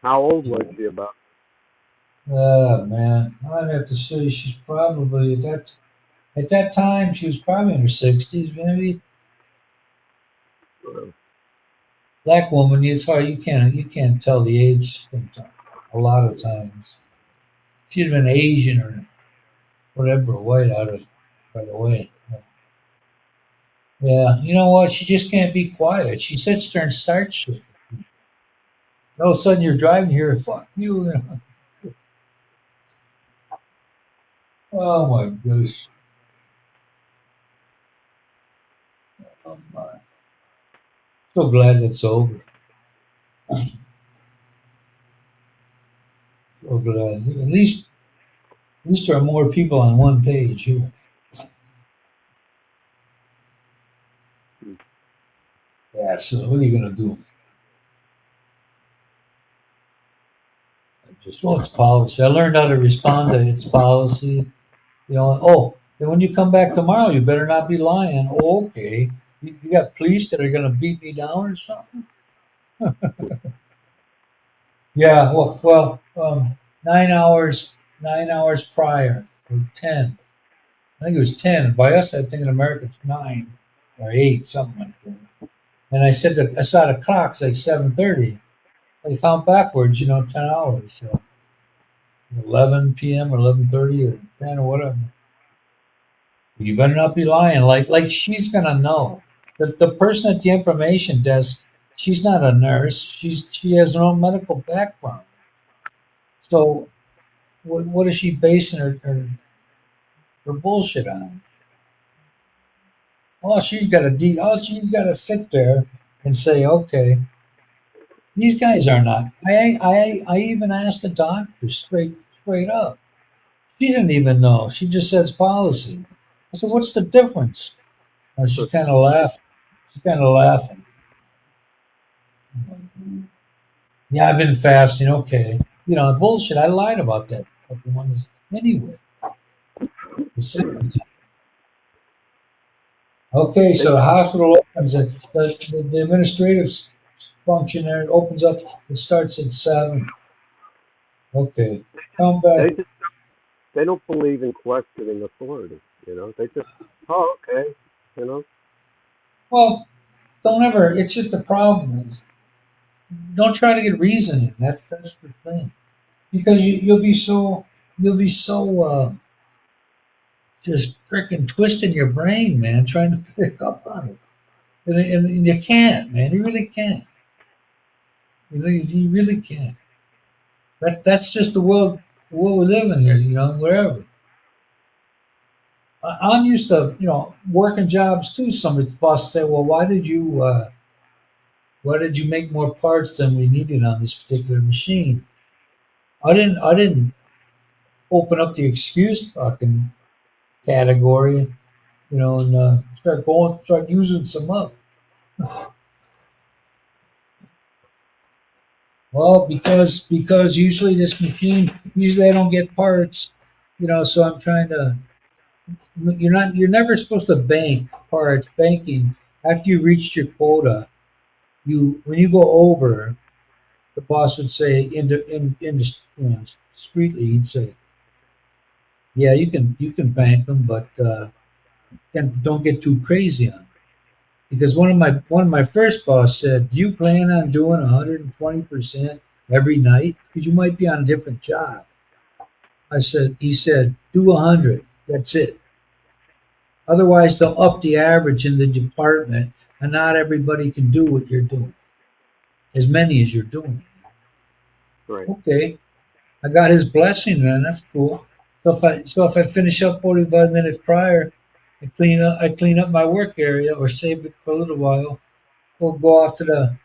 How old was she about? Oh, man. I'd have to say she's probably, at that time, she was probably in her 60s, maybe. Uh, Black woman, it's hard. You can't tell the age sometimes, a lot of times. She'd have been Asian or whatever, white out of right away. Yeah, you know what? She just can't be quiet. She sits there and starts shit. All of a sudden, you're driving here, fuck you. Oh my gosh. Oh my. So glad it's over. So glad. At least there are more people on one page here. Yeah, so what are you gonna do? It's policy. I learned how to respond to its policy. And when you come back tomorrow, you better not be lying. Oh, okay. You got police that are gonna beat me down or something? Yeah. Well, 9 hours prior, or 10. I think it was 10. By us, I think in America it's 9 or 8, something like that. And I said that I saw the clock's like 7:30. I count backwards, 10 hours. So 11 p.m. or 11:30 or 10 or whatever. You better not be lying. Like she's gonna know. The person at the information desk, she's not a nurse. She has her own medical background. So what is she basing her bullshit on? All she's got to sit there and say, okay, these guys are not. I even asked the doctor straight up. She didn't even know. She just says policy. I said, what's the difference? And she's kind of laughing. She's kind of laughing. Yeah, I've been fasting. Okay, bullshit. I lied about that. Anyway, the second time. Okay, so the hospital opens at the administrative function there. It opens up. It starts at 7. Okay, come they back. just they don't believe in questioning authority. They just, oh, okay. You know. Well, don't ever. It's just the problem is don't try to get reasoning. That's the thing because you'll be so just freaking twisting your brain, man, trying to pick up on it, and you can't, man. You really can't. You really can't. That's just the world we live in here. Wherever. I'm used to working jobs too. Somebody's boss say, "Well, why did you make more parts than we needed on this particular machine?" I didn't open up the excuse fucking category, and start using some up. Well, because usually I don't get parts, so I'm trying to. You're never supposed to bank parts. Banking after you reached your quota, when you go over. the boss would say, discreetly, he'd say, "Yeah, you can bank them, but then don't get too crazy on it." Because one of my first boss said, "Do you plan on doing 120% every night? Because you might be on a different job." He said, "Do 100. That's it. Otherwise, they'll up the average in the department, and not everybody can do what you're doing, as many as you're doing." Right. Okay, I got his blessing, man. That's cool. So if I finish up 45 minutes prior, I clean up my work area or save it for a little while. We'll go off to the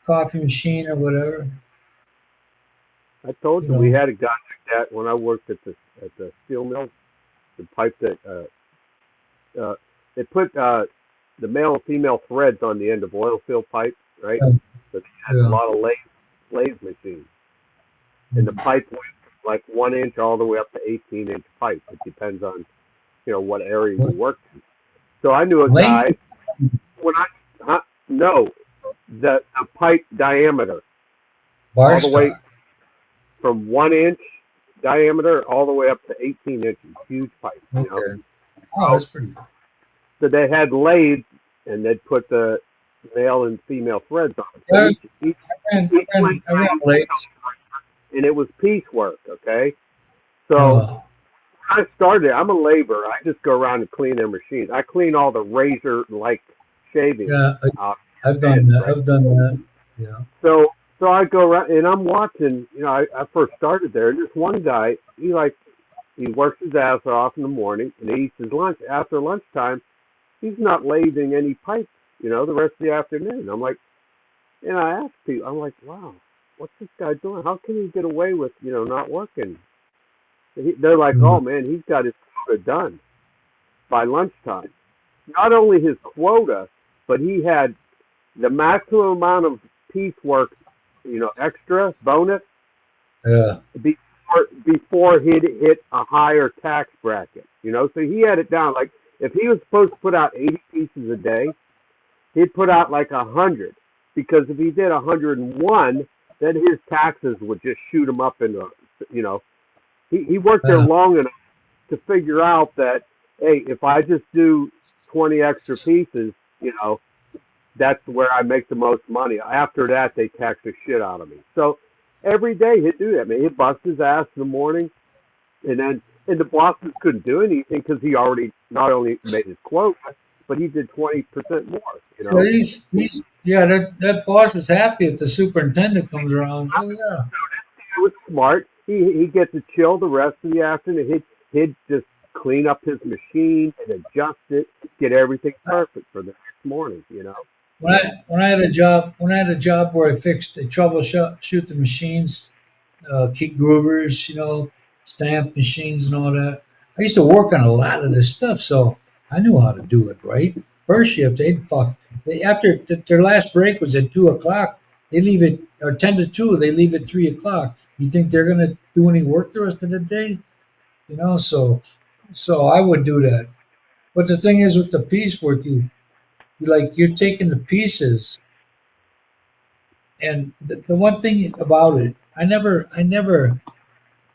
coffee machine or whatever. I told You you we know. had a guy like that when I worked at the steel mill. The pipe that they put the male and female threads on the end of oil field pipe, right? Yeah. But they had a Yeah. lot of lathe machines, and the Mm. pipe went like 1 inch all the way up to 18-inch pipe. It depends on what area you What? work in. So I knew a Length? guy when I no the pipe diameter Bar all the way stock. from 1 inch diameter all the way up to 18 inches, huge pipe. Okay. Oh, So that's pretty good. so they had lathes and they'd put the male and female threads on it. So Yeah, each length I ran late. and it was piecework. Okay, so Uh, I started. I'm a laborer. I just go around and clean their machines. I clean all the razor like shavings yeah, off I've their done heads, that. right? I've done that. Yeah. So I go around and I'm watching. I first started there, and this one guy, he works his ass off in the morning and he eats his lunch. After lunchtime, he's not lathing any pipe. The rest of the afternoon. I'm like, and I ask people, I'm like, wow, what's this guy doing? How can he get away with not working? They're like, Mm. oh man, he's got his quota done by lunchtime. Not only his quota, but he had the maximum amount of piecework, extra bonus Yeah. before he'd hit a higher tax bracket. So he had it down. Like if he was supposed to put out 80 pieces a day, he'd put out like 100 because if he did 101, then his taxes would just shoot him up into. You know, he worked there Yeah. long enough to figure out that hey, if I just do 20 extra pieces, that's where I make the most money. After that, they tax the shit out of me. So every day he'd do that, man. He'd bust his ass in the morning, and the bosses couldn't do anything because he already not only made his quota, but he did 20% more. Yeah, yeah, that boss is happy if the superintendent comes around. Oh yeah. He was smart. He get to chill the rest of the afternoon. He'd just clean up his machine and adjust it, get everything perfect for the next morning. When I had a job where I troubleshoot the machines, Keith Groover's, stamp machines and all that. I used to work on a lot of this stuff, so I knew how to do it right. First shift, after their last break was at 2 o'clock. They leave it or 10 to 2. They leave at 3 o'clock. You think they're gonna do any work the rest of the day? So I would do that. But the thing is, with the piecework, you're taking the pieces, and the one thing about it, I never.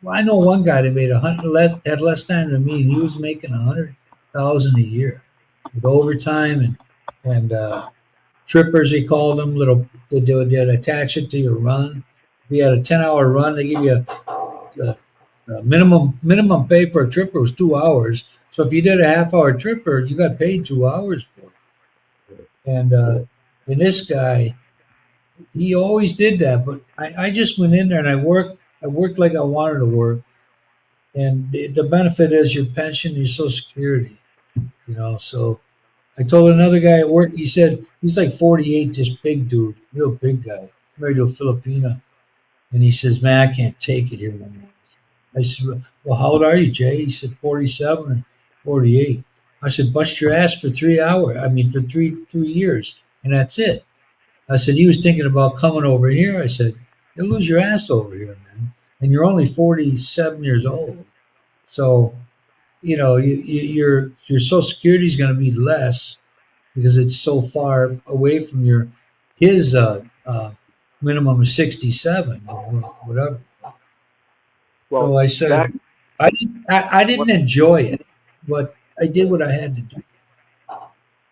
Well, I know one guy that made 100 less had less time than me, and he was making 100,000 a year with overtime and trippers. He called them little. They'd attach it to your run. If you had a 10-hour run, they give you a minimum pay for a tripper was 2 hours. So if you did a half-hour tripper, you got paid 2 hours for it. And this guy, he always did that. But I just went in there and I worked. I worked like I wanted to work. And the benefit is your pension, your Social Security. So I told another guy at work. He said he's like 48, this big dude, real big guy, married to a Filipina, and he says, "Man, I can't take it here no more." I said, "Well, how old are you, Jay?" He said, 47 and 48. I said, "Bust your ass for 3 hours. I mean, for three years, and that's it." I said, "He was thinking about coming over here." I said, "You'll lose your ass over here, man, and you're only 47 years old." So your Social Security is going to be less because it's so far away from his minimum of 67 or whatever. Well, So I that said, I what, didn't enjoy it, but I did what I had to do.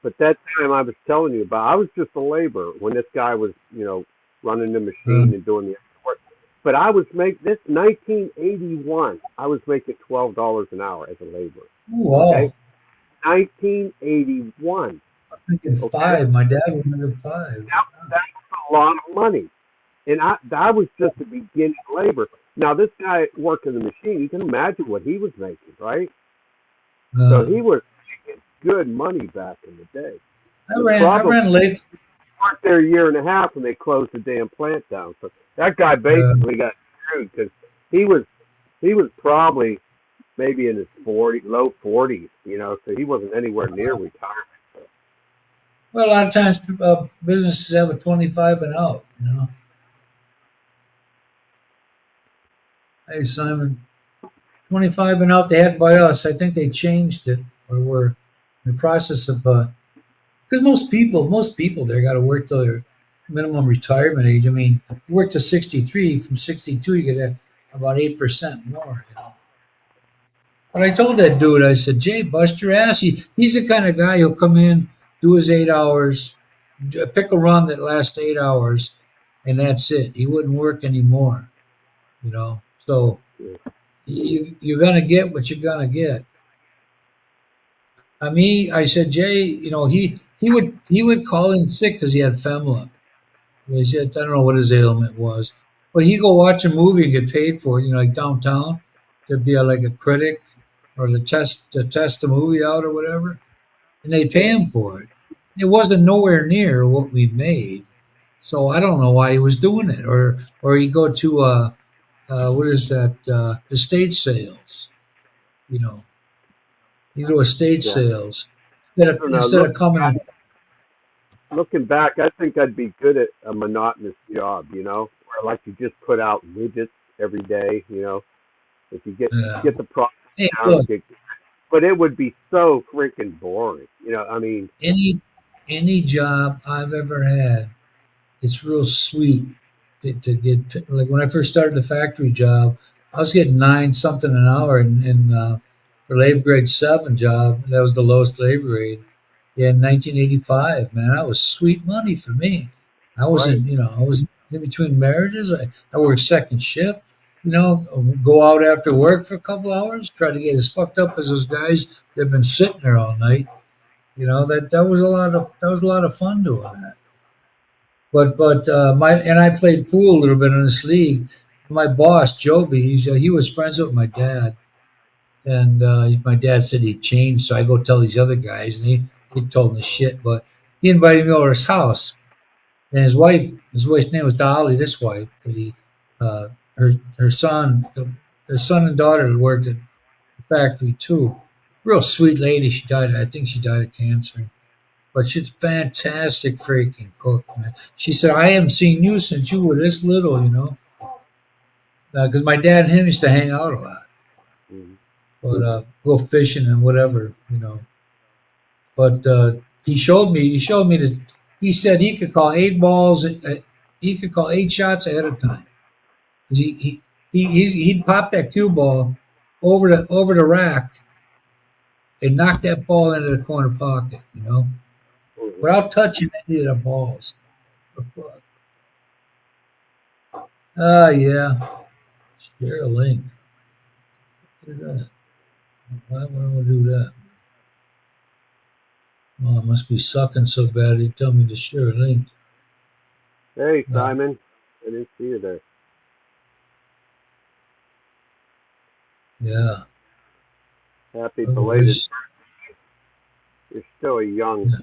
but that time I was telling you about, I was just a laborer when this guy was, running the Uh, machine and doing the work. But I was making this 1981. I was making $12 an hour as a laborer. Okay, wow. 1981. I'm thinking Okay, five. My dad was making five. that's a lot of money. And I was just a beginning labor. Now this guy working the machine, you can imagine what he was making, right? So Uh, he was making good money back in the day. I The ran. I problem ran late. worked there a year and a half when they closed the damn plant down. So that guy Uh, basically got screwed because he was he was probably maybe in his low 40s, so he wasn't anywhere near retirement. well, a lot of times businesses have a 25 and out. Hey Simon, 25 and out. They had by us. I think they changed it, or we're in the process of. Because most people there got to work till their minimum retirement age. I mean, you work to 63. From 62, you get about 8% more. But I told that dude, I said, Jay, bust your ass. He's the kind of guy who'll come in, do his 8 hours, pick a run that lasts 8 hours, and that's it. He wouldn't work anymore. So you're gonna get what you're gonna get. I said, Jay, he would call in sick because he had FEMLA. He said, I don't know what his ailment was, but he'd go watch a movie and get paid for it. Like downtown, to be like a critic or to test the movie out or whatever, and they pay him for it. It wasn't nowhere near what we made, so I don't know why he was doing it. Or he go to what is that estate sales? You know, you do estate Yeah, sales instead I of don't know. instead of coming in. Looking back, I think I'd be good at a monotonous job, where like you just put out widgets every day, if you get the product Hey, down, look, but it would be so freaking boring. I mean, any job I've ever had, it's real sweet to get. Like when I first started the factory job, I was getting nine something an hour, and for labor grade 7 job, that was the lowest labor grade. Yeah, in 1985, man, that was sweet money for me. right. I was in between marriages. I worked second shift. Go out after work for a couple hours, try to get as fucked up as those guys that've been sitting there all night. That was a lot of fun doing that. But I played pool a little bit in this league. My boss Joby, he was friends with my dad, and my dad said he changed. So I go tell these other guys, and he told me shit. But he invited me over to his house, and his wife's name was Dolly. This wife, but uh, her son and daughter worked at the factory too. Real sweet lady. She died. I think she died of cancer. But she's fantastic freaking cook, man. She said, I haven't seen you since you were this little. Because my dad and him used to hang out a lot, Mhm. but go fishing and whatever. But he showed me that he said he could call 8 balls, he could call 8 shots ahead of time. 'Cause he'd pop that cue ball over the rack and knock that ball into the corner pocket, Mhm. without touching any of the balls. Yeah. Share a link. Do that. Why would I do that? Oh, it must be sucking so bad. They tell me to share a link. Hey, No. Simon, I didn't see you there. Yeah. Happy belated. Otherwise, You're still a young, yeah.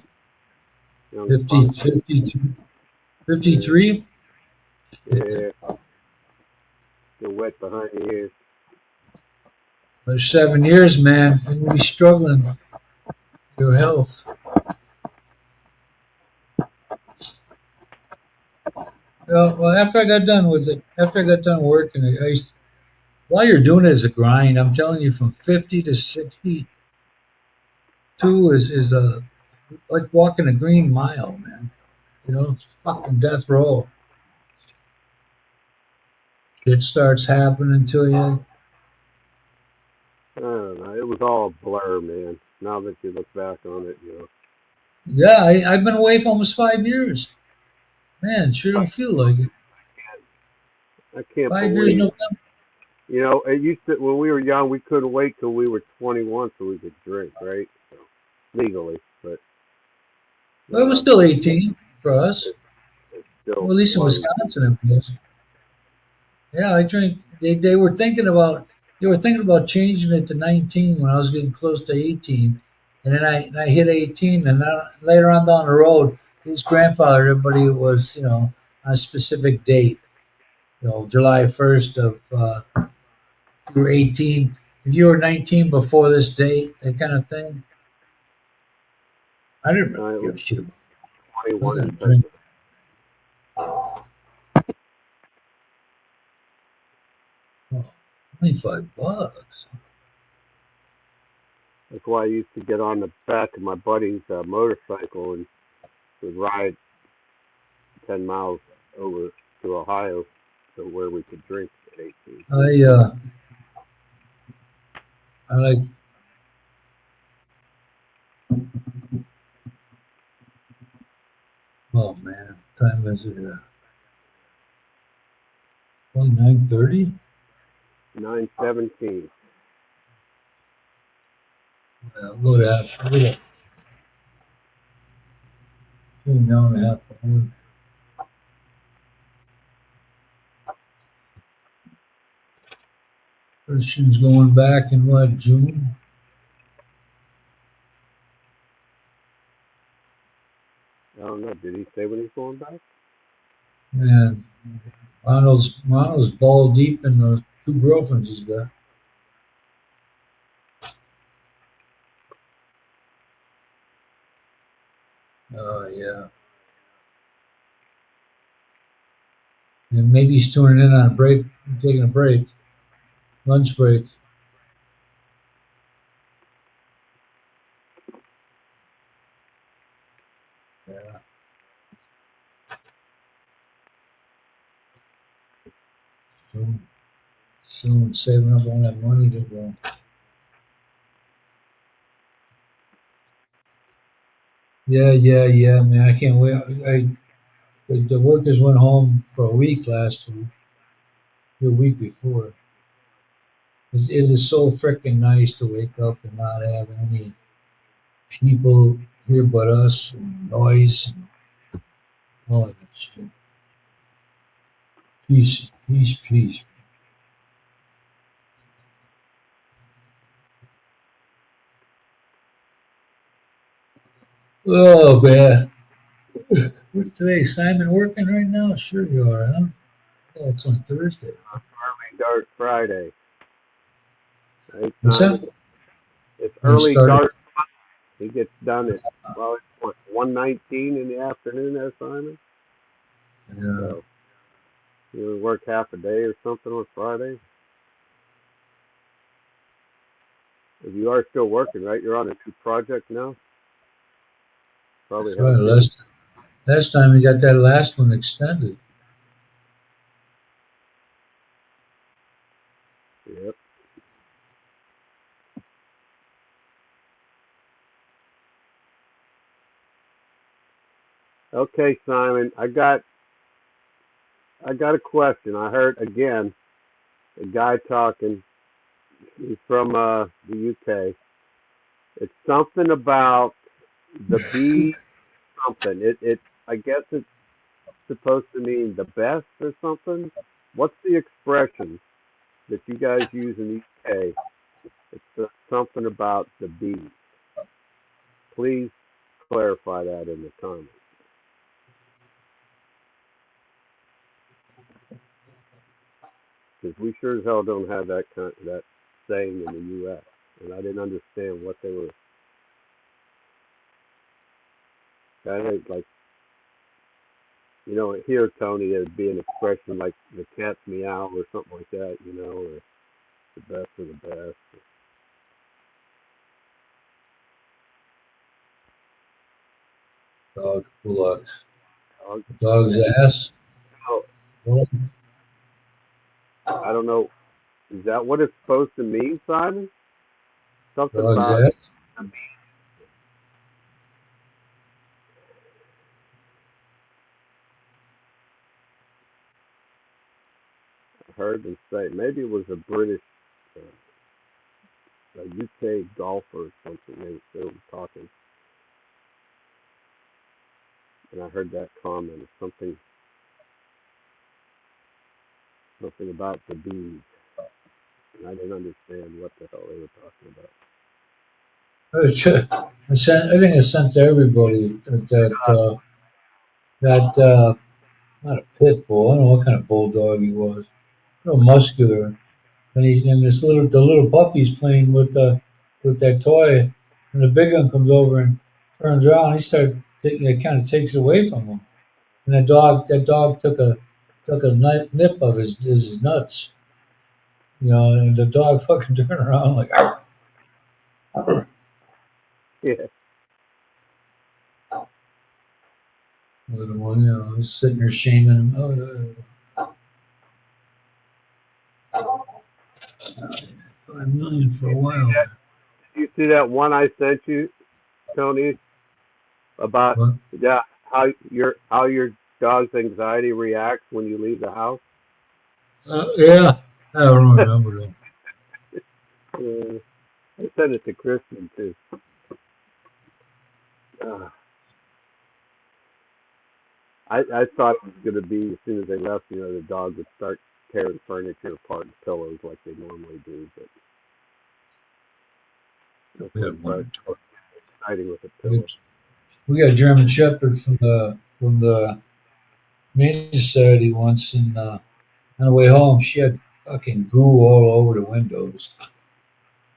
young 50, punk. 52, Yeah, 53. yeah. You're wet behind the ears. There's 7 years, man. And you'll be struggling with your health. Well, after I got done with it, after I got done working, while you're doing it as a grind, I'm telling you, from 50 to 62 is like walking a green mile, man. It's fucking death row. Shit starts happening to you. I don't know. It was all a blur, man. Now that you look back on it, Yeah, I've been away for almost 5 years. Man, sure don't feel like it. I can't 5 years, believe. no. It used to when we were young, we couldn't wait till we were 21 so we could drink, right? So, legally, but Well, it was uh, still 18 for us. it's, it's still Well, at least in way too. Wisconsin, it was. Yeah, I drink. They were thinking about changing it to 19 when I was getting close to 18, and then I hit 18, and then later on down the road, his grandfather, everybody was on a specific date. July 1st of you were 18. If you were 19 before this date, that kind of thing. I didn't really It give was a shit about. I was 21 gonna in drink. Texas. 25 bucks. That's why I used to get on the back of my buddy's motorcycle and would ride 10 miles over to Ohio to where we could drink at 18. I like. Oh man, what time is it? 9:30. 9:17. Load out. Load up. 2.5 hours. Christian's going back in what, June? I don't know. Did he say when he's going back? Man, Ronald's ball deep in those two girlfriends he's got. Oh yeah. And maybe he's tuning in on a break, taking a break, lunch break. Yeah. Soon saving up all that money to go. Yeah, man. I can't wait. The workers went home for a week last week, the week before. It is so freaking nice to wake up and not have any people here but us, and noise, and all that shit. Peace, peace, peace. Oh man, what's today? Simon working right now? Sure you are, huh? Oh, it's on Thursday. Early Dark Friday. Right, What's Simon? that? It's He early started. dark. He gets done at, well, it's what, 1:19 in the afternoon there, Simon? Yeah, So you work half a day or something on Friday? If you are still working, right? You're on a new project now? Probably that's right. have busy. Last time we got that last one extended. Yep. Okay, Simon. I got a question. I heard again a guy talking. He's from the UK. It's something about the bee something. It I guess it's supposed to mean the best or something. What's the expression that you guys use in the UK? It's something about the bee. Please clarify that in the comments because we sure as hell don't have that saying in the U.S. and I didn't understand what they were. I think like here, Tony, it'd be an expression like the cat's meow or something like that, or the best of the best. Dog pull Dog. dog's ass. Oh, Well, I don't know. Is that what it's supposed to mean, Simon? Something Dogs about ass. I heard them say maybe it was a British, a UK golfer or something. They were talking, and I heard that comment. Something about the bees, and I didn't understand what the hell they were talking about. I sent. I think I sent to everybody that not a pit bull. I don't know what kind of bulldog he was. Real muscular, and the little puppy's playing with that toy, and the big one comes over and turns around. He starts taking it, kind of takes it away from him, and that dog took a nip of his nuts, and the dog fucking turned around like, "Arr, arr." Yeah, Little one, was sitting there shaming him. Oh, 5 million for a while. you see that one I sent you, Tony, about But how your dog's anxiety reacts when you leave the house. yeah, I don't remember them. I sent it to Kristen too. Uh, I thought it was going to be as soon as they left, the dog would start tearing furniture apart and pillows like they normally do, but We that's had what one. fighting with a We pillow. got a German Shepherd from the Humane Society once, and on the way home, she had fucking goo all over the windows.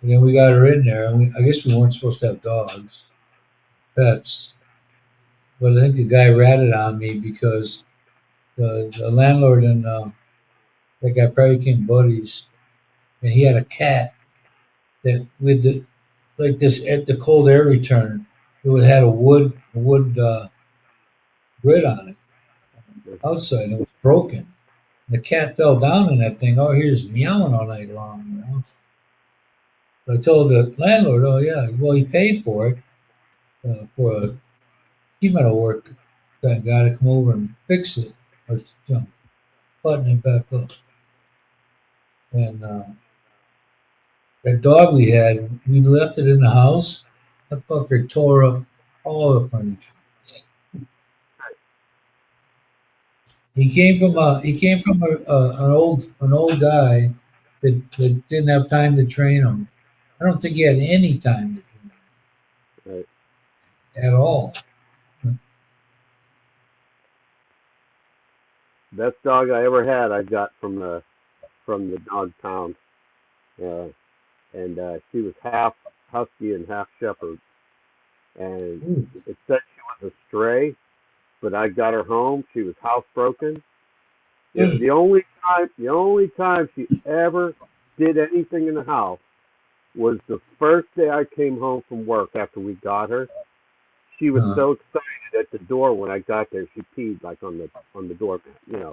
And then we got her in there, and I guess we weren't supposed to have dogs, pets. But I think the guy ratted on me because the landlord and that guy probably became buddies, and he had a cat that with like this at the cold air return, it had a wood grid on it outside, and it was broken. The cat fell down in that thing. Oh, here's meowing all night long. So I told the landlord, oh yeah, well he paid for it for a sheet metal work guy to come over and fix it or button it back up. And that dog we had, we left it in the house. That fucker tore up all the furniture. He came from an old guy that didn't have time to train him. I don't think he had any time to train Right. him at all. Best dog I ever had, I got from the dog pound, uh, and she was half husky and half shepherd, and Ooh, it said she was a stray, but I got her home. She was housebroken. The only time she ever did anything in the house was the first day I came home from work after we got her. She was uh, so excited at the door when I got there. She peed like on the doormat, yeah,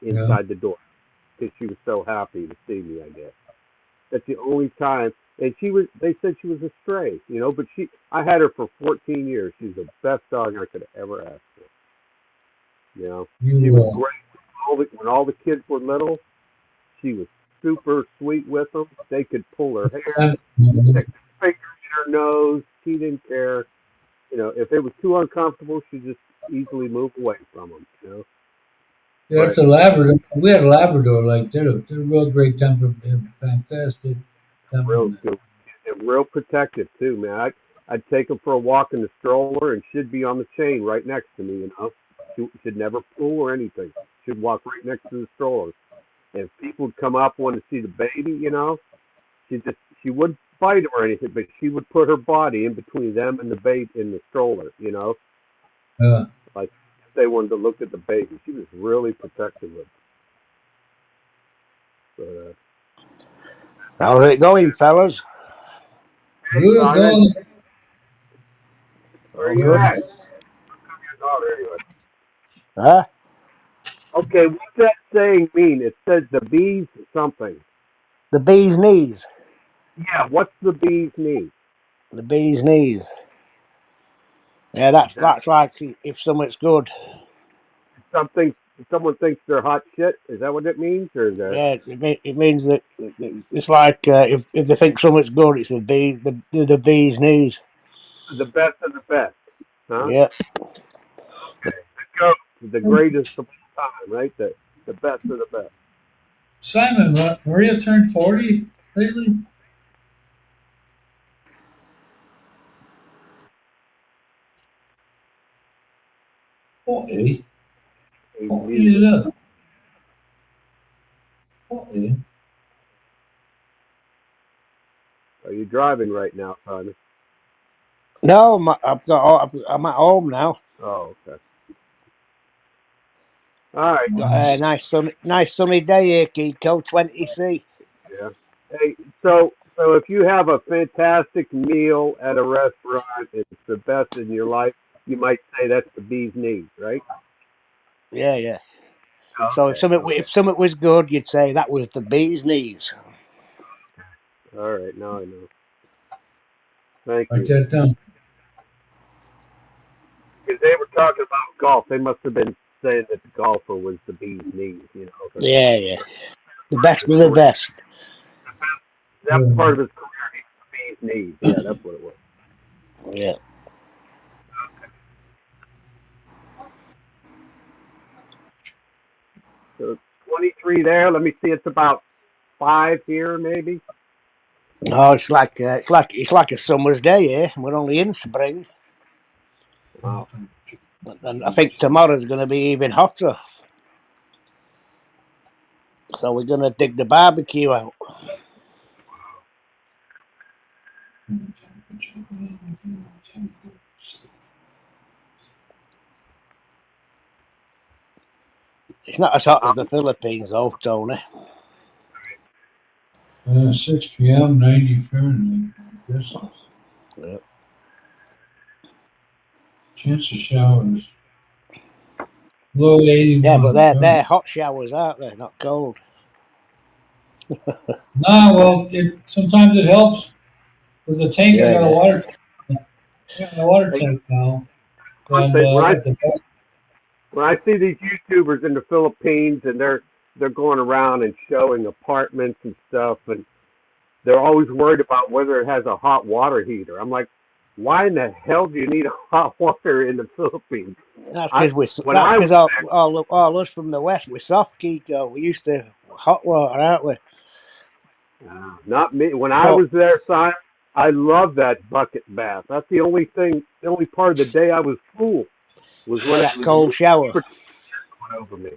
inside the door because she was so happy to see me. I guess that's the only time. And she was. They said she was a stray, but I had her for 14 years. She's the best dog I could ever ask for. She you was great. When all the kids were little, she was super sweet with them. They could pull her hair, uh, stick their finger in her nose. She didn't care. If it was too uncomfortable, she just easily moved away from them. yeah, it's But a Labrador. We had a Labrador. Like they're a real great temper. They're fantastic real temperament. good and real protective too, man. I'd take her for a walk in the stroller, and she'd be on the chain right next to me. She'd never pull or anything. She'd walk right next to the stroller. And if people would come up wanting to see the baby, she wouldn't fight or anything, but she would put her body in between them and the baby in the stroller. Uh, Like if they wanted to look at the baby. She was really protective of it. How's it going, fellas? Hey good Simon, going. where are All you good. at? Oh, there you are. Huh? Okay, what's that saying mean? It says the bee's something. The bee's knees. Yeah, what's the bee's knee? The bee's knees. Yeah, Is that that's like if something's good. something someone thinks they're hot shit? Is that what it means, or Yeah, it means that it's like if they think something's good, it's the bee's knees. the best of the best? Huh? Yeah. The goat, the greatest of all time, right? The best of the best. Simon, Maria turned 40 lately. Forty. He's 40 muted. it up. 40. Are you driving right now, Simon? No, I'm at home now. Oh, okay. All right. Got a Nice. nice sunny day here, Kiko. 20C. Yeah. Hey, so if you have a fantastic meal at a restaurant, it's the best in your life. You might say that's the bee's knees, right? Yeah, yeah. So Okay. Okay. if something was good, you'd say that was the bee's knees. All right. Now I know. Thank Write you. that down. Because they were talking about golf. They must have been saying that the golfer was the bee's knees, you know. Yeah, yeah. The Part of best his of the career. best. That part of his career, he was the bee's knees. Yeah, that's what it was. Yeah. So 23 there. Let me see. It's about 5 here, maybe. Oh, it's like a summer's day here. We're only in spring, Wow. and I think tomorrow's going to be even hotter. So we're going to dig the barbecue out. It's not as hot as the Philippines, though, Tony. 6 p.m. 90 Fahrenheit. Yes. Yeah. Chance of showers. Low 81. Yeah, but they're hot showers, aren't they? Not cold. Nah, well, sometimes it helps with the tank. I Yeah, got a yeah. water. I got a water Hey, tank now, one and thing, at the back. when I see these YouTubers in the Philippines and they're going around and showing apartments and stuff, and they're always worried about whether it has a hot water heater. I'm like, why in the hell do you need a hot water in the Philippines? That's I because when I was all us from the west we're soft, Kiko. We used to hot water, aren't we? not me. When I But was there, Simon, I love that bucket bath. That's the only thing, the only part of the day I was cool was when it that was cold shower. going over me.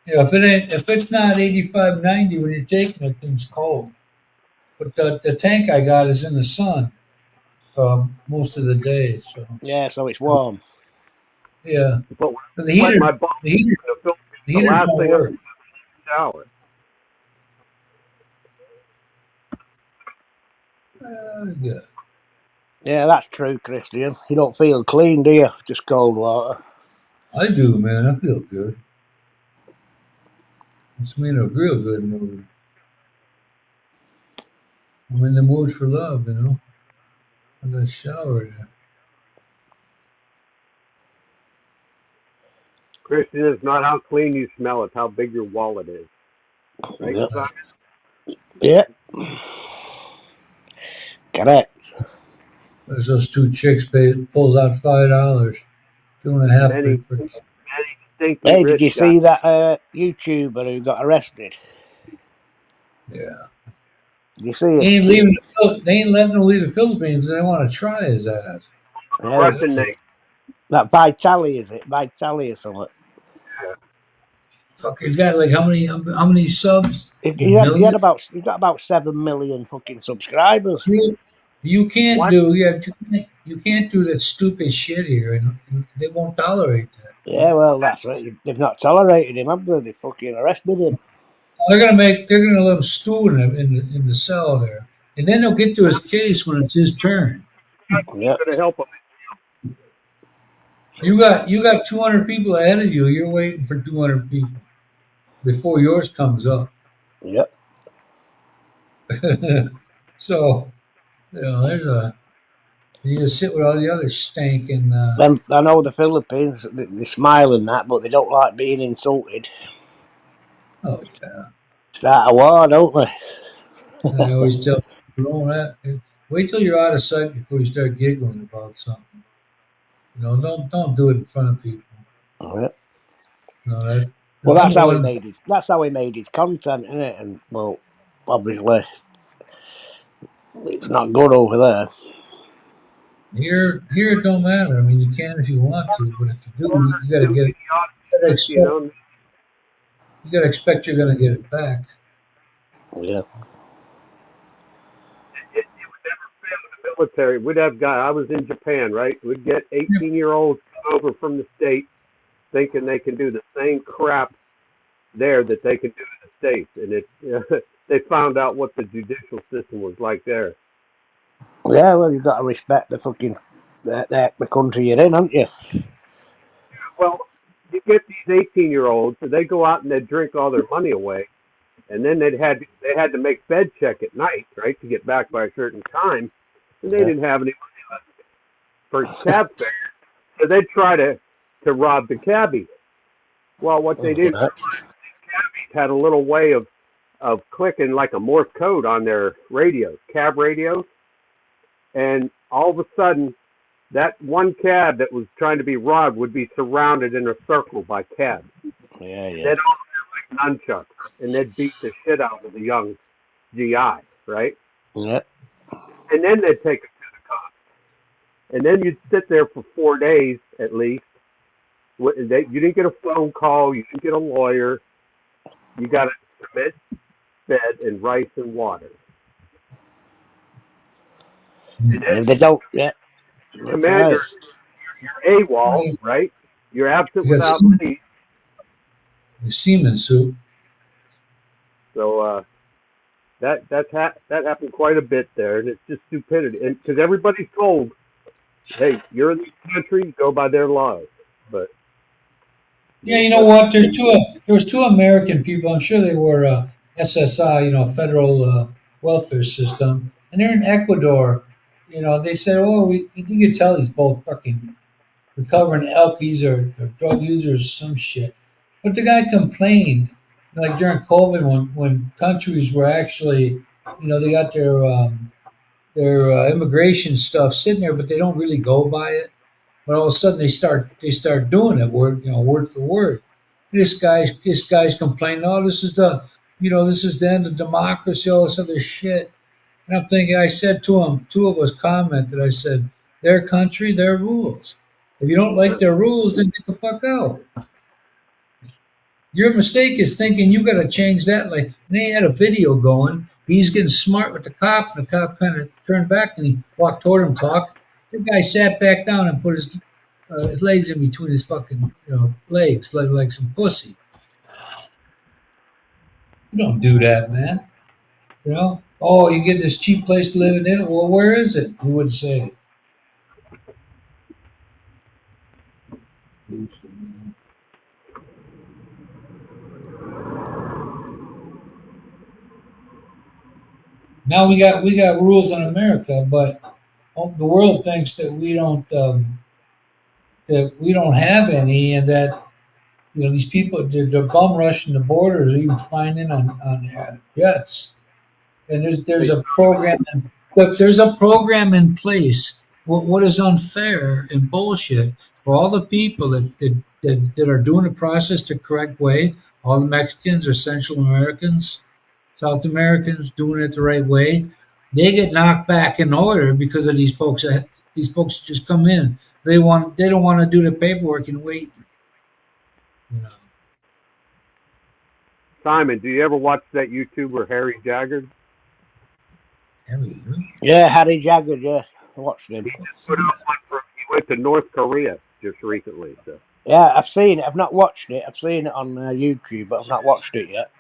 Yeah, if it's not 85, 90 when you're taking it, things cold. But the tank I got is in the sun most of the day. So Yeah, so it's warm. yeah, But but the when my heater, balls the heater, in the Philippines, the the heaters last don't thing I work. shower. Yeah. Yeah, that's true, Christian. You don't feel clean, do you? Just cold water. I do, man. I feel good. It's me in a real good mood. I'm in the mood for love, you know. I'm gonna shower there. Christian, it's not how clean you smell; it's how big your wallet is. Right, Yeah. son? Yeah. Correct. There's those two chicks pulls out $5, 2.5 Many, for many stinky Hey, did rich you guys. see that YouTuber who got arrested? yeah. Did you see it? They ain't letting him leave the Philippines. They want to try his ass. The Yeah, Russian name. that Vitali, is it? Vitali or something. Fuck, he's got like how many subs? A He million. he got about 7 million fucking subscribers. You can't What? do you can't do that stupid shit here, and they won't tolerate that. Yeah, well, that's right. They've not tolerated him, have they? They fucking arrested him. They're gonna let him stew in the cell there, and then they'll get to his case when it's his turn. Yeah. Going to help them. You got 200 people ahead of you. You're waiting for 200 people before yours comes up. Yep. So there's a you just sit with all the other stank and Then I know the Philippines, they smile and that, but they don't like being insulted. oh yeah. Start a war, don't they? I always tell people, wait till you're out of sight before you start giggling about something. Don't do it in front of people. Yep. That the Well, that's number how he one made his. That's how he made his content, isn't it? And well, obviously, it's not good over there. here it don't matter. I mean, you can if you want to, but if you do, you got to get it. You know, You got to expect you're going to get it back. Yeah. it would never fail in the military. We'd have guys. I was in Japan, right? We'd get 18-year-olds come over from the States thinking they can do the same crap there that they can do in the States. And they found out what the judicial system was like there. Yeah. Well, you've got to respect the fucking the country you're in, haven't you? Well, you get these 18-year-olds, so they go out and they drink all their money away. And then they had to make bed check at night, right, to get back by a certain time. And they Yeah. didn't have any money left for cab fare. So they'd try to rob the cabbie. Well, what they did, Yeah. cabbies had a little way of clicking like a Morse code on their radios, cab radios. And all of a sudden, that one cab that was trying to be robbed would be surrounded in a circle by cabs. Yeah. They'd Yeah. all have like nunchucks, and they'd beat the shit out of the young GI, right? Yeah. And then they'd take it to the cops. And then you'd sit there for 4 days at least. You didn't get a phone call. You didn't get a lawyer. You got a cement bed and rice and water. And then And they don't. Yeah. commander, Right. you're AWOL, right? You're absent You got without semen, leave. semen soup. So that happened quite a bit there, and it's just stupidity. And because everybody's told, hey, you're in this country, go by their laws. But Yeah, you know what? There was two American people. I'm sure they were SSI, Federal Welfare System, and they're in Ecuador. They said, "Oh, you could tell these both fucking recovering alkies or drug users, or some shit." But the guy complained, like during COVID, when countries were actually, they got their immigration stuff sitting there, but they don't really go by it. But all of a sudden they start doing it word for word. This guy's complaining, oh, this is the end of democracy, all this other shit. And I'm thinking, I said to him, two of us commented, I said, their country, their rules. If you don't like their rules, then get the fuck out. Your mistake is thinking you got to change that. Like, and they had a video going. He's getting smart with the cop, and the cop kind of turned back and he walked toward him, talked. The guy sat back down and put his legs in between his fucking legs, like some pussy. You don't do that, man. Oh, you get this cheap place to live in. Well, where is it? He would say. Now we got rules in America, but the world thinks that we don't have any, and that these people they're bum rushing the borders, or even flying in on jets. And there's a program, but there's a program in place. What is unfair and bullshit for all the people that are doing the process the correct way, all the Mexicans or Central Americans, South Americans doing it the right way, they get knocked back in order because of these folks. These folks just come in. They don't want to do the paperwork and wait. You know. Simon, do you ever watch that YouTuber Harry Jaggard? Yeah, Harry Jaggard. Yeah, I watched him. He just put out one he went to North Korea just recently. So Yeah, I've seen it. I've not watched it. I've seen it on YouTube, but I've not watched it yet.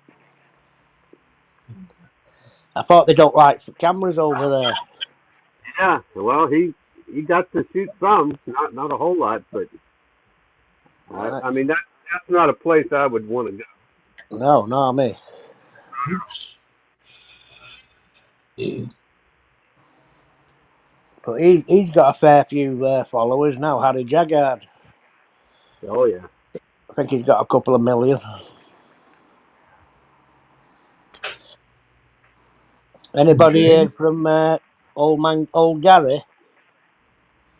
I thought they don't like cameras over there. yeah, well he got to shoot some, not a whole lot, but I mean, that's not a place I would want to go. No, not me. Oops. Yeah. But he's got a fair few followers now, Harry Jaggard. Oh yeah. I think he's got a couple of million. Anybody Okay. heard from old Gary?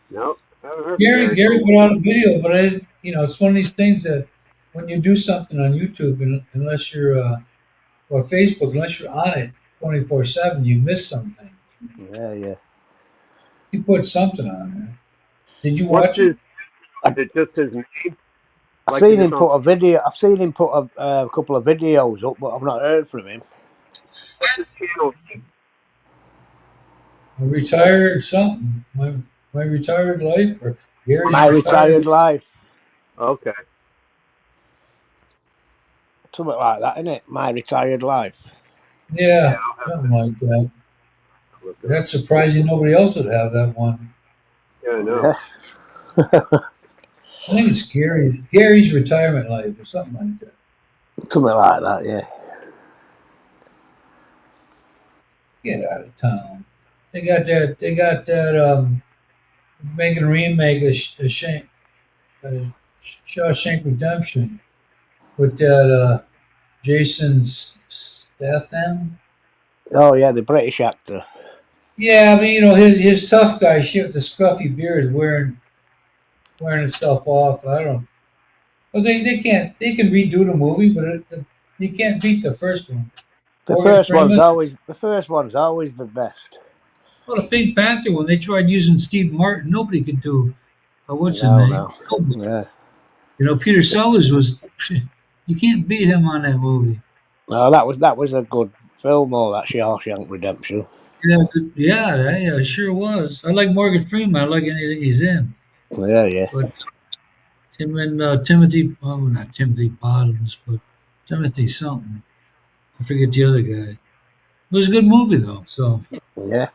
No, haven't heard from Gary Gary. put out a video, but it's one of these things that when you do something on YouTube, unless you're or Facebook, unless you're on it 24/7, you miss something. Yeah. He put something on there. Did you What's watch his? it? Is it just his name? I've Like seen it's him on- put a video. I've seen him put a couple of videos up, but I've not heard from him. What's his channel? A retired something. My retired life or Gary's My retired life, Okay. something like that, isn't it? My retired life. Yeah, I'll have something like that. to look it up. That's surprising. Nobody else would have that one. Yeah, I know. I think it's Gary's retirement life or something like that. Something like that, yeah. Get out of town. They got that. Making a remake of Shawshank Redemption with that Jason Statham. Oh yeah, the British actor. Yeah, I mean, his tough guy shit with the scruffy beard is wearing itself off. I don't. Well, they can't. They can redo the movie, but you can't beat the first one. The Morgan first one's Freeman. always the best. Well, the Pink Panther one, they tried using Steve Martin. Nobody could do. What's his No, name? no. Nobody. Yeah. Peter Sellers was. You can't beat him on that movie. No, that was a good film, all that Shawshank Redemption. Yeah, it sure was. I like Morgan Freeman. I like anything he's in. Yeah. But him and Timothy, not Timothy Bottoms, but Timothy something. I forget the other guy. It was a good movie though. So Yeah.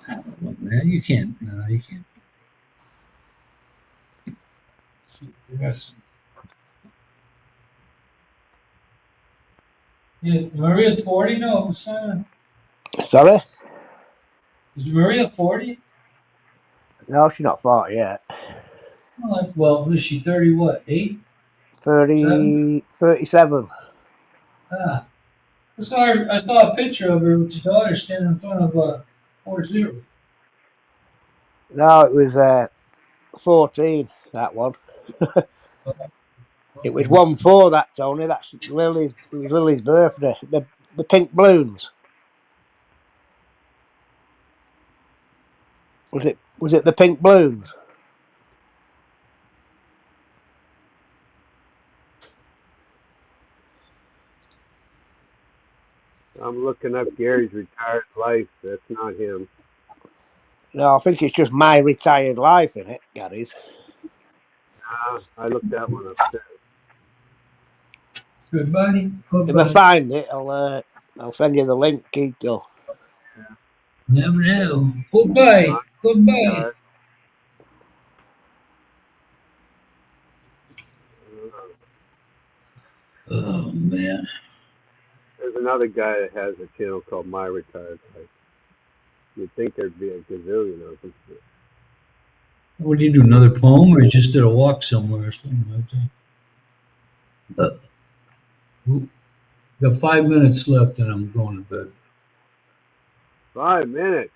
I don't know, man. You can't. No, you can't. Yes. Yeah, Maria's 40? No, son. Sorry? Is Maria 40? No, she's not 40 yet. Well, is she 30 what? 8? 37. Ah. I saw a picture of her with your daughter standing in front of 4-0. No, it was 14, that one. It was 1-4, that, Tony. That's Lily's. It was Lily's birthday. The pink balloons. Was it the pink balloons? I'm looking up Gary's retired life. That's not him. No, I think it's just My Retired Life in it, Gary's. I looked that one up too. Goodbye. If I find it, I'll send you the link, Kiko. Never know. Goodbye. Goodbye. Oh, man. There's another guy that has a channel called My Retired Life. You'd think there'd be a gazillion of them. What did you do? Another poem, or you just did a walk somewhere or something like that? Got 5 minutes left, and I'm going to bed. 5 minutes.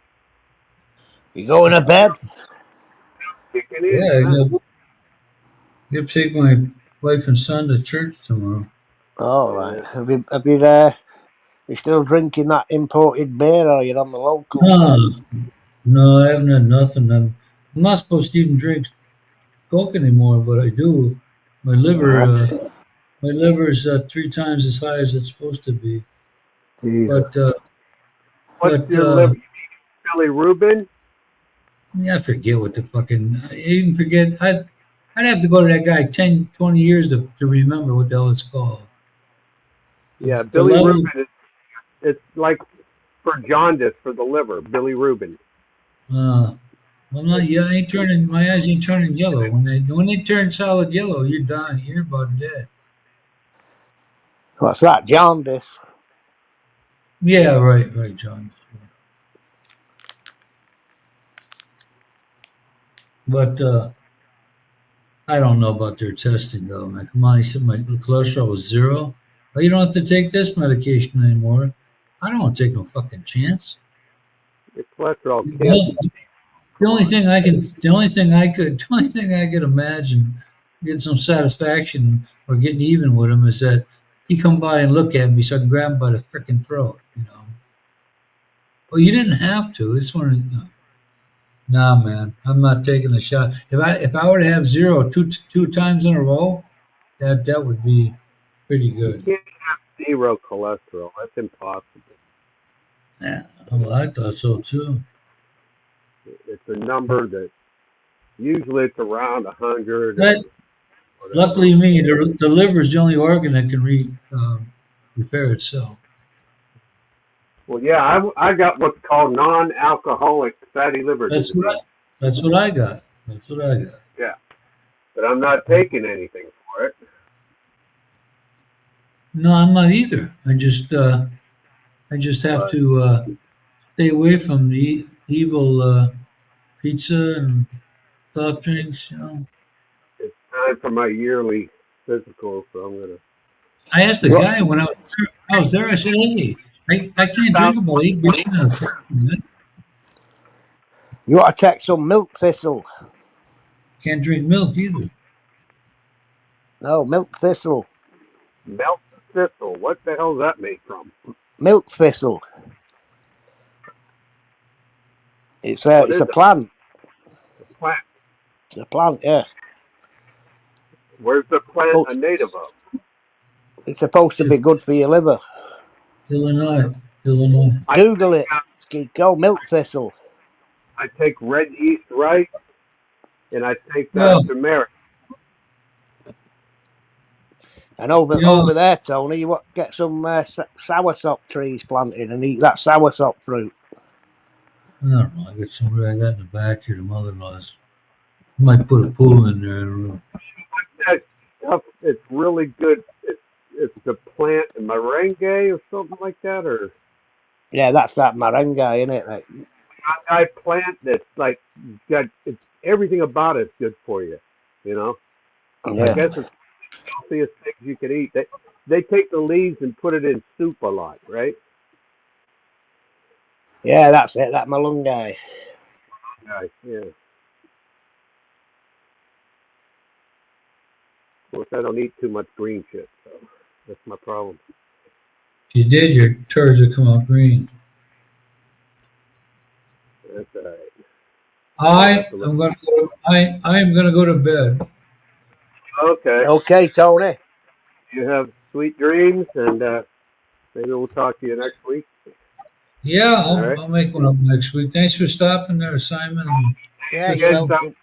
You going to bed? Kicking in. Yeah, Huh? I got to take my wife and son to church tomorrow. All right. Have you still drinking that imported beer, or you're on the local? No, I haven't had nothing. I'm not supposed to even drink Coke anymore, but I do. My liver's 3 times as high as it's supposed to be. Jesus. But What's your liver? Billy Rubin? yeah, I forget what the fucking. I even forget. I'd have to go to that guy 10, 20 years to remember what the hell it's called. Yeah, The Billy level- Rubin. It's like for jaundice for the liver. Billy Rubin. Yeah, I'm not. Yeah, I ain't turning. My eyes ain't turning yellow. When they turn solid yellow, you're dying. You're about dead. What's that? Jaundice. Yeah, right, John. But I don't know about their testing though, man. Come on, he said my cholesterol was 0. Well, you don't have to take this medication anymore. I don't want to take no fucking chance. Your cholesterol The can't only, the only thing I can, the only thing I could, the only thing I could imagine getting some satisfaction or getting even with him is that he come by and look at me so I can grab him by the freaking throat. Well, you didn't have to. It's one of nah, man. I'm not taking a shot. If I were to have 0 two times in a row, that would be pretty you good. can't have zero cholesterol. That's impossible. Yeah, well, I thought so too. It's a number that usually it's around 100 or But whatever. luckily, the liver is the only organ that can repair itself. Well, yeah, I got what's called non-alcoholic fatty liver That's disease. what I, that's what I got. That's what I got. Yeah, but I'm not taking anything for it. No, I'm not either. I just have But to stay away from the evil pizza and soft drinks. it's time for my yearly physical, so I'm gonna. I asked the You, guy when I was there. I said, "Hey, I can't drink about 8 beers in a fucking minute. you ought to take some milk thistle. Can't drink milk either." No, milk thistle. Melt thistle. What the hell is that made from? Milk thistle. It's What it's is a it? plant. A plant. It's a plant, yeah. Where's the plant Oh, a native of? it's supposed to be good for your liver. Illinois. I Google it. Go milk thistle. I take red yeast rice and I take Yeah, turmeric. And over yeah. over there, Tony, you want get some soursop trees planted and eat that soursop fruit. I don't know. I got some. I got in the back here. The mother-in-law's. Might put a pool in there. I don't know. That stuff, it's really good. It's the plant merengue or something like that, or Yeah, that's that moringa, isn't it? Like, I plant that's like got it's everything about it's good for you. You know, I yeah, guess it's the healthiest things you could eat. They take the leaves and put it in soup a lot, right? yeah, that's it. That malungai. Yeah. Of course, I don't eat too much green shit, so that's my problem. If you did, your turds would come out green. That's all right. I am going to go. I am going to go to bed. Okay. Okay, Tony. You have sweet dreams, and maybe we'll talk to you next week. Yeah, All right. I'll make one up next week. Thanks for stopping there, Simon. And Yeah, Again, you're welcome.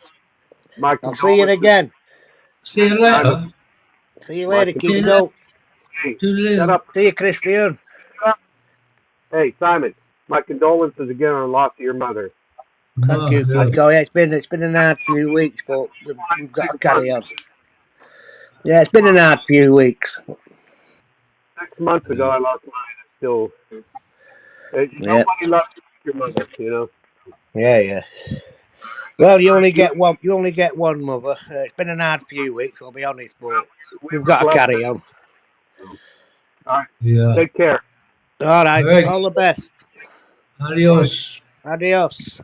my I'll see you condolences. again. see you later. See you later, My Kiko. Hey, Toodaloo. shut up. See you, Christian. Hey, Simon. My condolences again on the loss of your mother. Thank you, Yeah. Kiko. Yeah, it's been a hard few weeks, but we've got to carry on. Yeah, it's been a hard few weeks. 6 months ago, I lost mine. It's still, Yeah, nobody loves your mother, you know. yeah. Well, you only get one. You only get one, mother. It's been a hard few weeks, I'll be honest, but we've got to blessed. carry on. All right. Yeah. Take care. All right. All right. All the best. Adios. Adios.